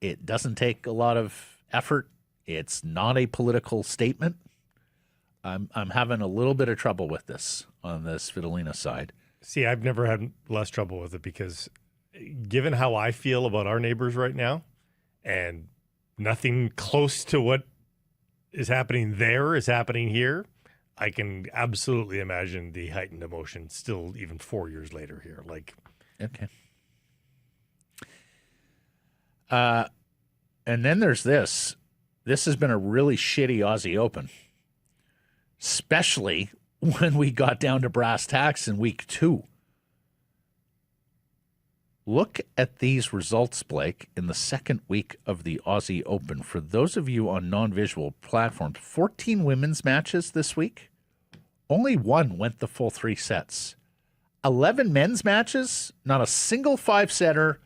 It doesn't take a lot of effort. It's not a political statement. I'm having a little bit of trouble with this on the Svitolina side. See, I've never had less trouble with it because given how I feel about our neighbors right now, and nothing close to what is happening there is happening here, I can absolutely imagine the heightened emotion still even 4 years later here. Okay. And then there's this. This has been a really shitty Aussie Open, especially when we got down to brass tacks in week 2. Look at these results, Blake, in the second week of the Aussie Open. For those of you on non-visual platforms, 14 women's matches this week. Only 1 went the full 3 sets. 11 men's matches, not a single 5-setter.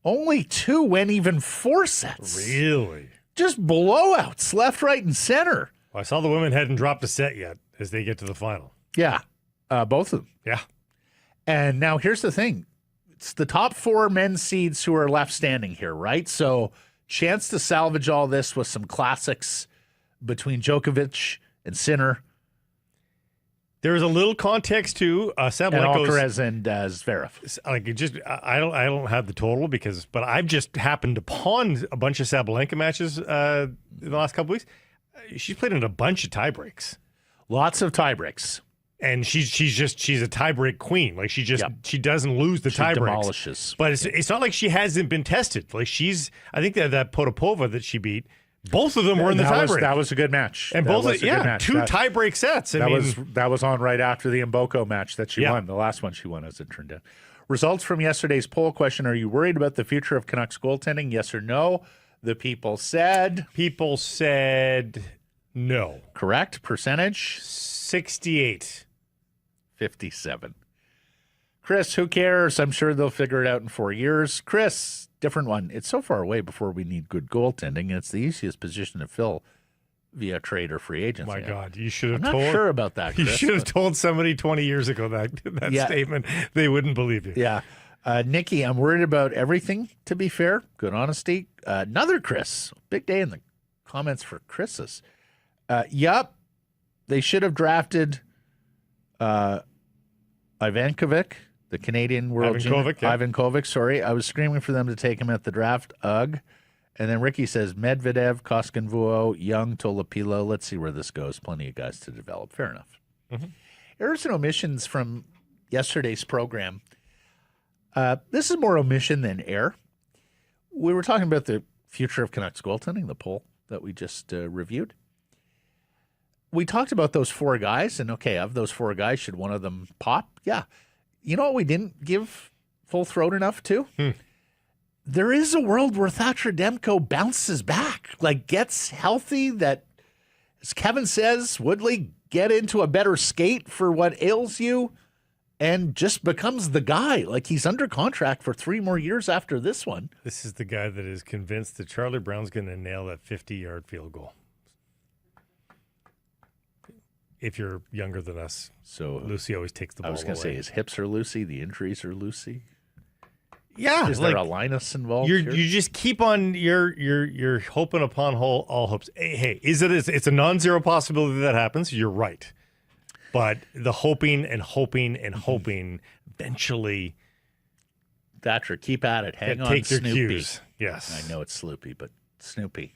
Only 2 went even 4 sets. Really? Just blowouts left, right, and center. Well, I saw the women hadn't dropped a set yet as they get to the final. Yeah, both of them. Yeah. And now here's the thing. It's the top 4 men's seeds who are left standing here, right? So chance to salvage all this with some classics between Djokovic and Sinner. There's a little context to Sabalenka's, and Alcaraz and Zverev. I don't have the total but I've just happened upon a bunch of Sabalenka matches in the last couple weeks. She's played in a bunch of tie breaks. Lots of tie breaks. And she's a tiebreak queen. Like she doesn't lose the tiebreaks. Demolishes. But it's not like she hasn't been tested. Like I think that Potapova that she beat, both of them were in the tiebreak. That was a good match. And both 2 tiebreak sets. That was on right after the Mboko match that she won. The last one she won, as it turned out. Results from yesterday's poll question: are you worried about the future of Canucks goaltending? Yes or no? The people said no. Correct percentage 68. 57. Chris, who cares? I'm sure they'll figure it out in 4 years. Chris, different one. It's so far away before we need good goaltending, and it's the easiest position to fill via trade or free agency. My God, you should have I'm not sure about that, Chris. You should have told somebody 20 years ago that statement. They wouldn't believe you. Yeah. Nikki, I'm worried about everything, to be fair. Good honesty. Another Chris. Big day in the comments for Chris's. Yup. They should have drafted Ivankovic, the Canadian world Ivan Kovic, sorry. I was screaming for them to take him at the draft. Ugh. And then Ricky says Medvedev, Koskenvuo, Young, Tolopilo. Let's see where this goes. Plenty of guys to develop. Fair enough. Mm-hmm. Errors and omissions from yesterday's program. This is more omission than error. We were talking about the future of Canucks goaltending, the poll that we just reviewed. We talked about those 4 guys, and okay, of those 4 guys, should one of them pop? Yeah. You know what we didn't give full throat enough to? There is a world where Thatcher Demko bounces back, like gets healthy, that, as Kevin says, Woodley, get into a better skate for what ails you, and just becomes the guy. Like he's under contract for 3 more years after this one. This is the guy that is convinced that Charlie Brown's going to nail that 50-yard field goal. If you're younger than us. So Lucy always takes the ball away. I was going to say his hips are loosey, the injuries are loosey. Yeah. Is there a Linus involved here? You just keep on you're hoping upon all hopes. Hey, it's a non-zero possibility that happens. You're right. But the hoping and hoping and hoping eventually. Thatcher, keep at it. Hang on, take your Snoopy. cues. Yes. I know it's Sloopy, but Snoopy.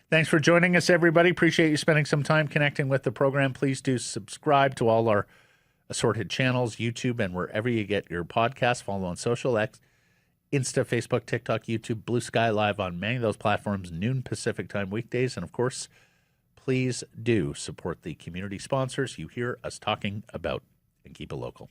Thanks for joining us, everybody. Appreciate you spending some time connecting with the program. Please do subscribe to all our assorted channels, YouTube, and wherever you get your podcasts. Follow on social, X, Insta, Facebook, TikTok, YouTube, Blue Sky Live on many of those platforms, noon Pacific time weekdays. And, of course, please do support the community sponsors you hear us talking about and keep it local.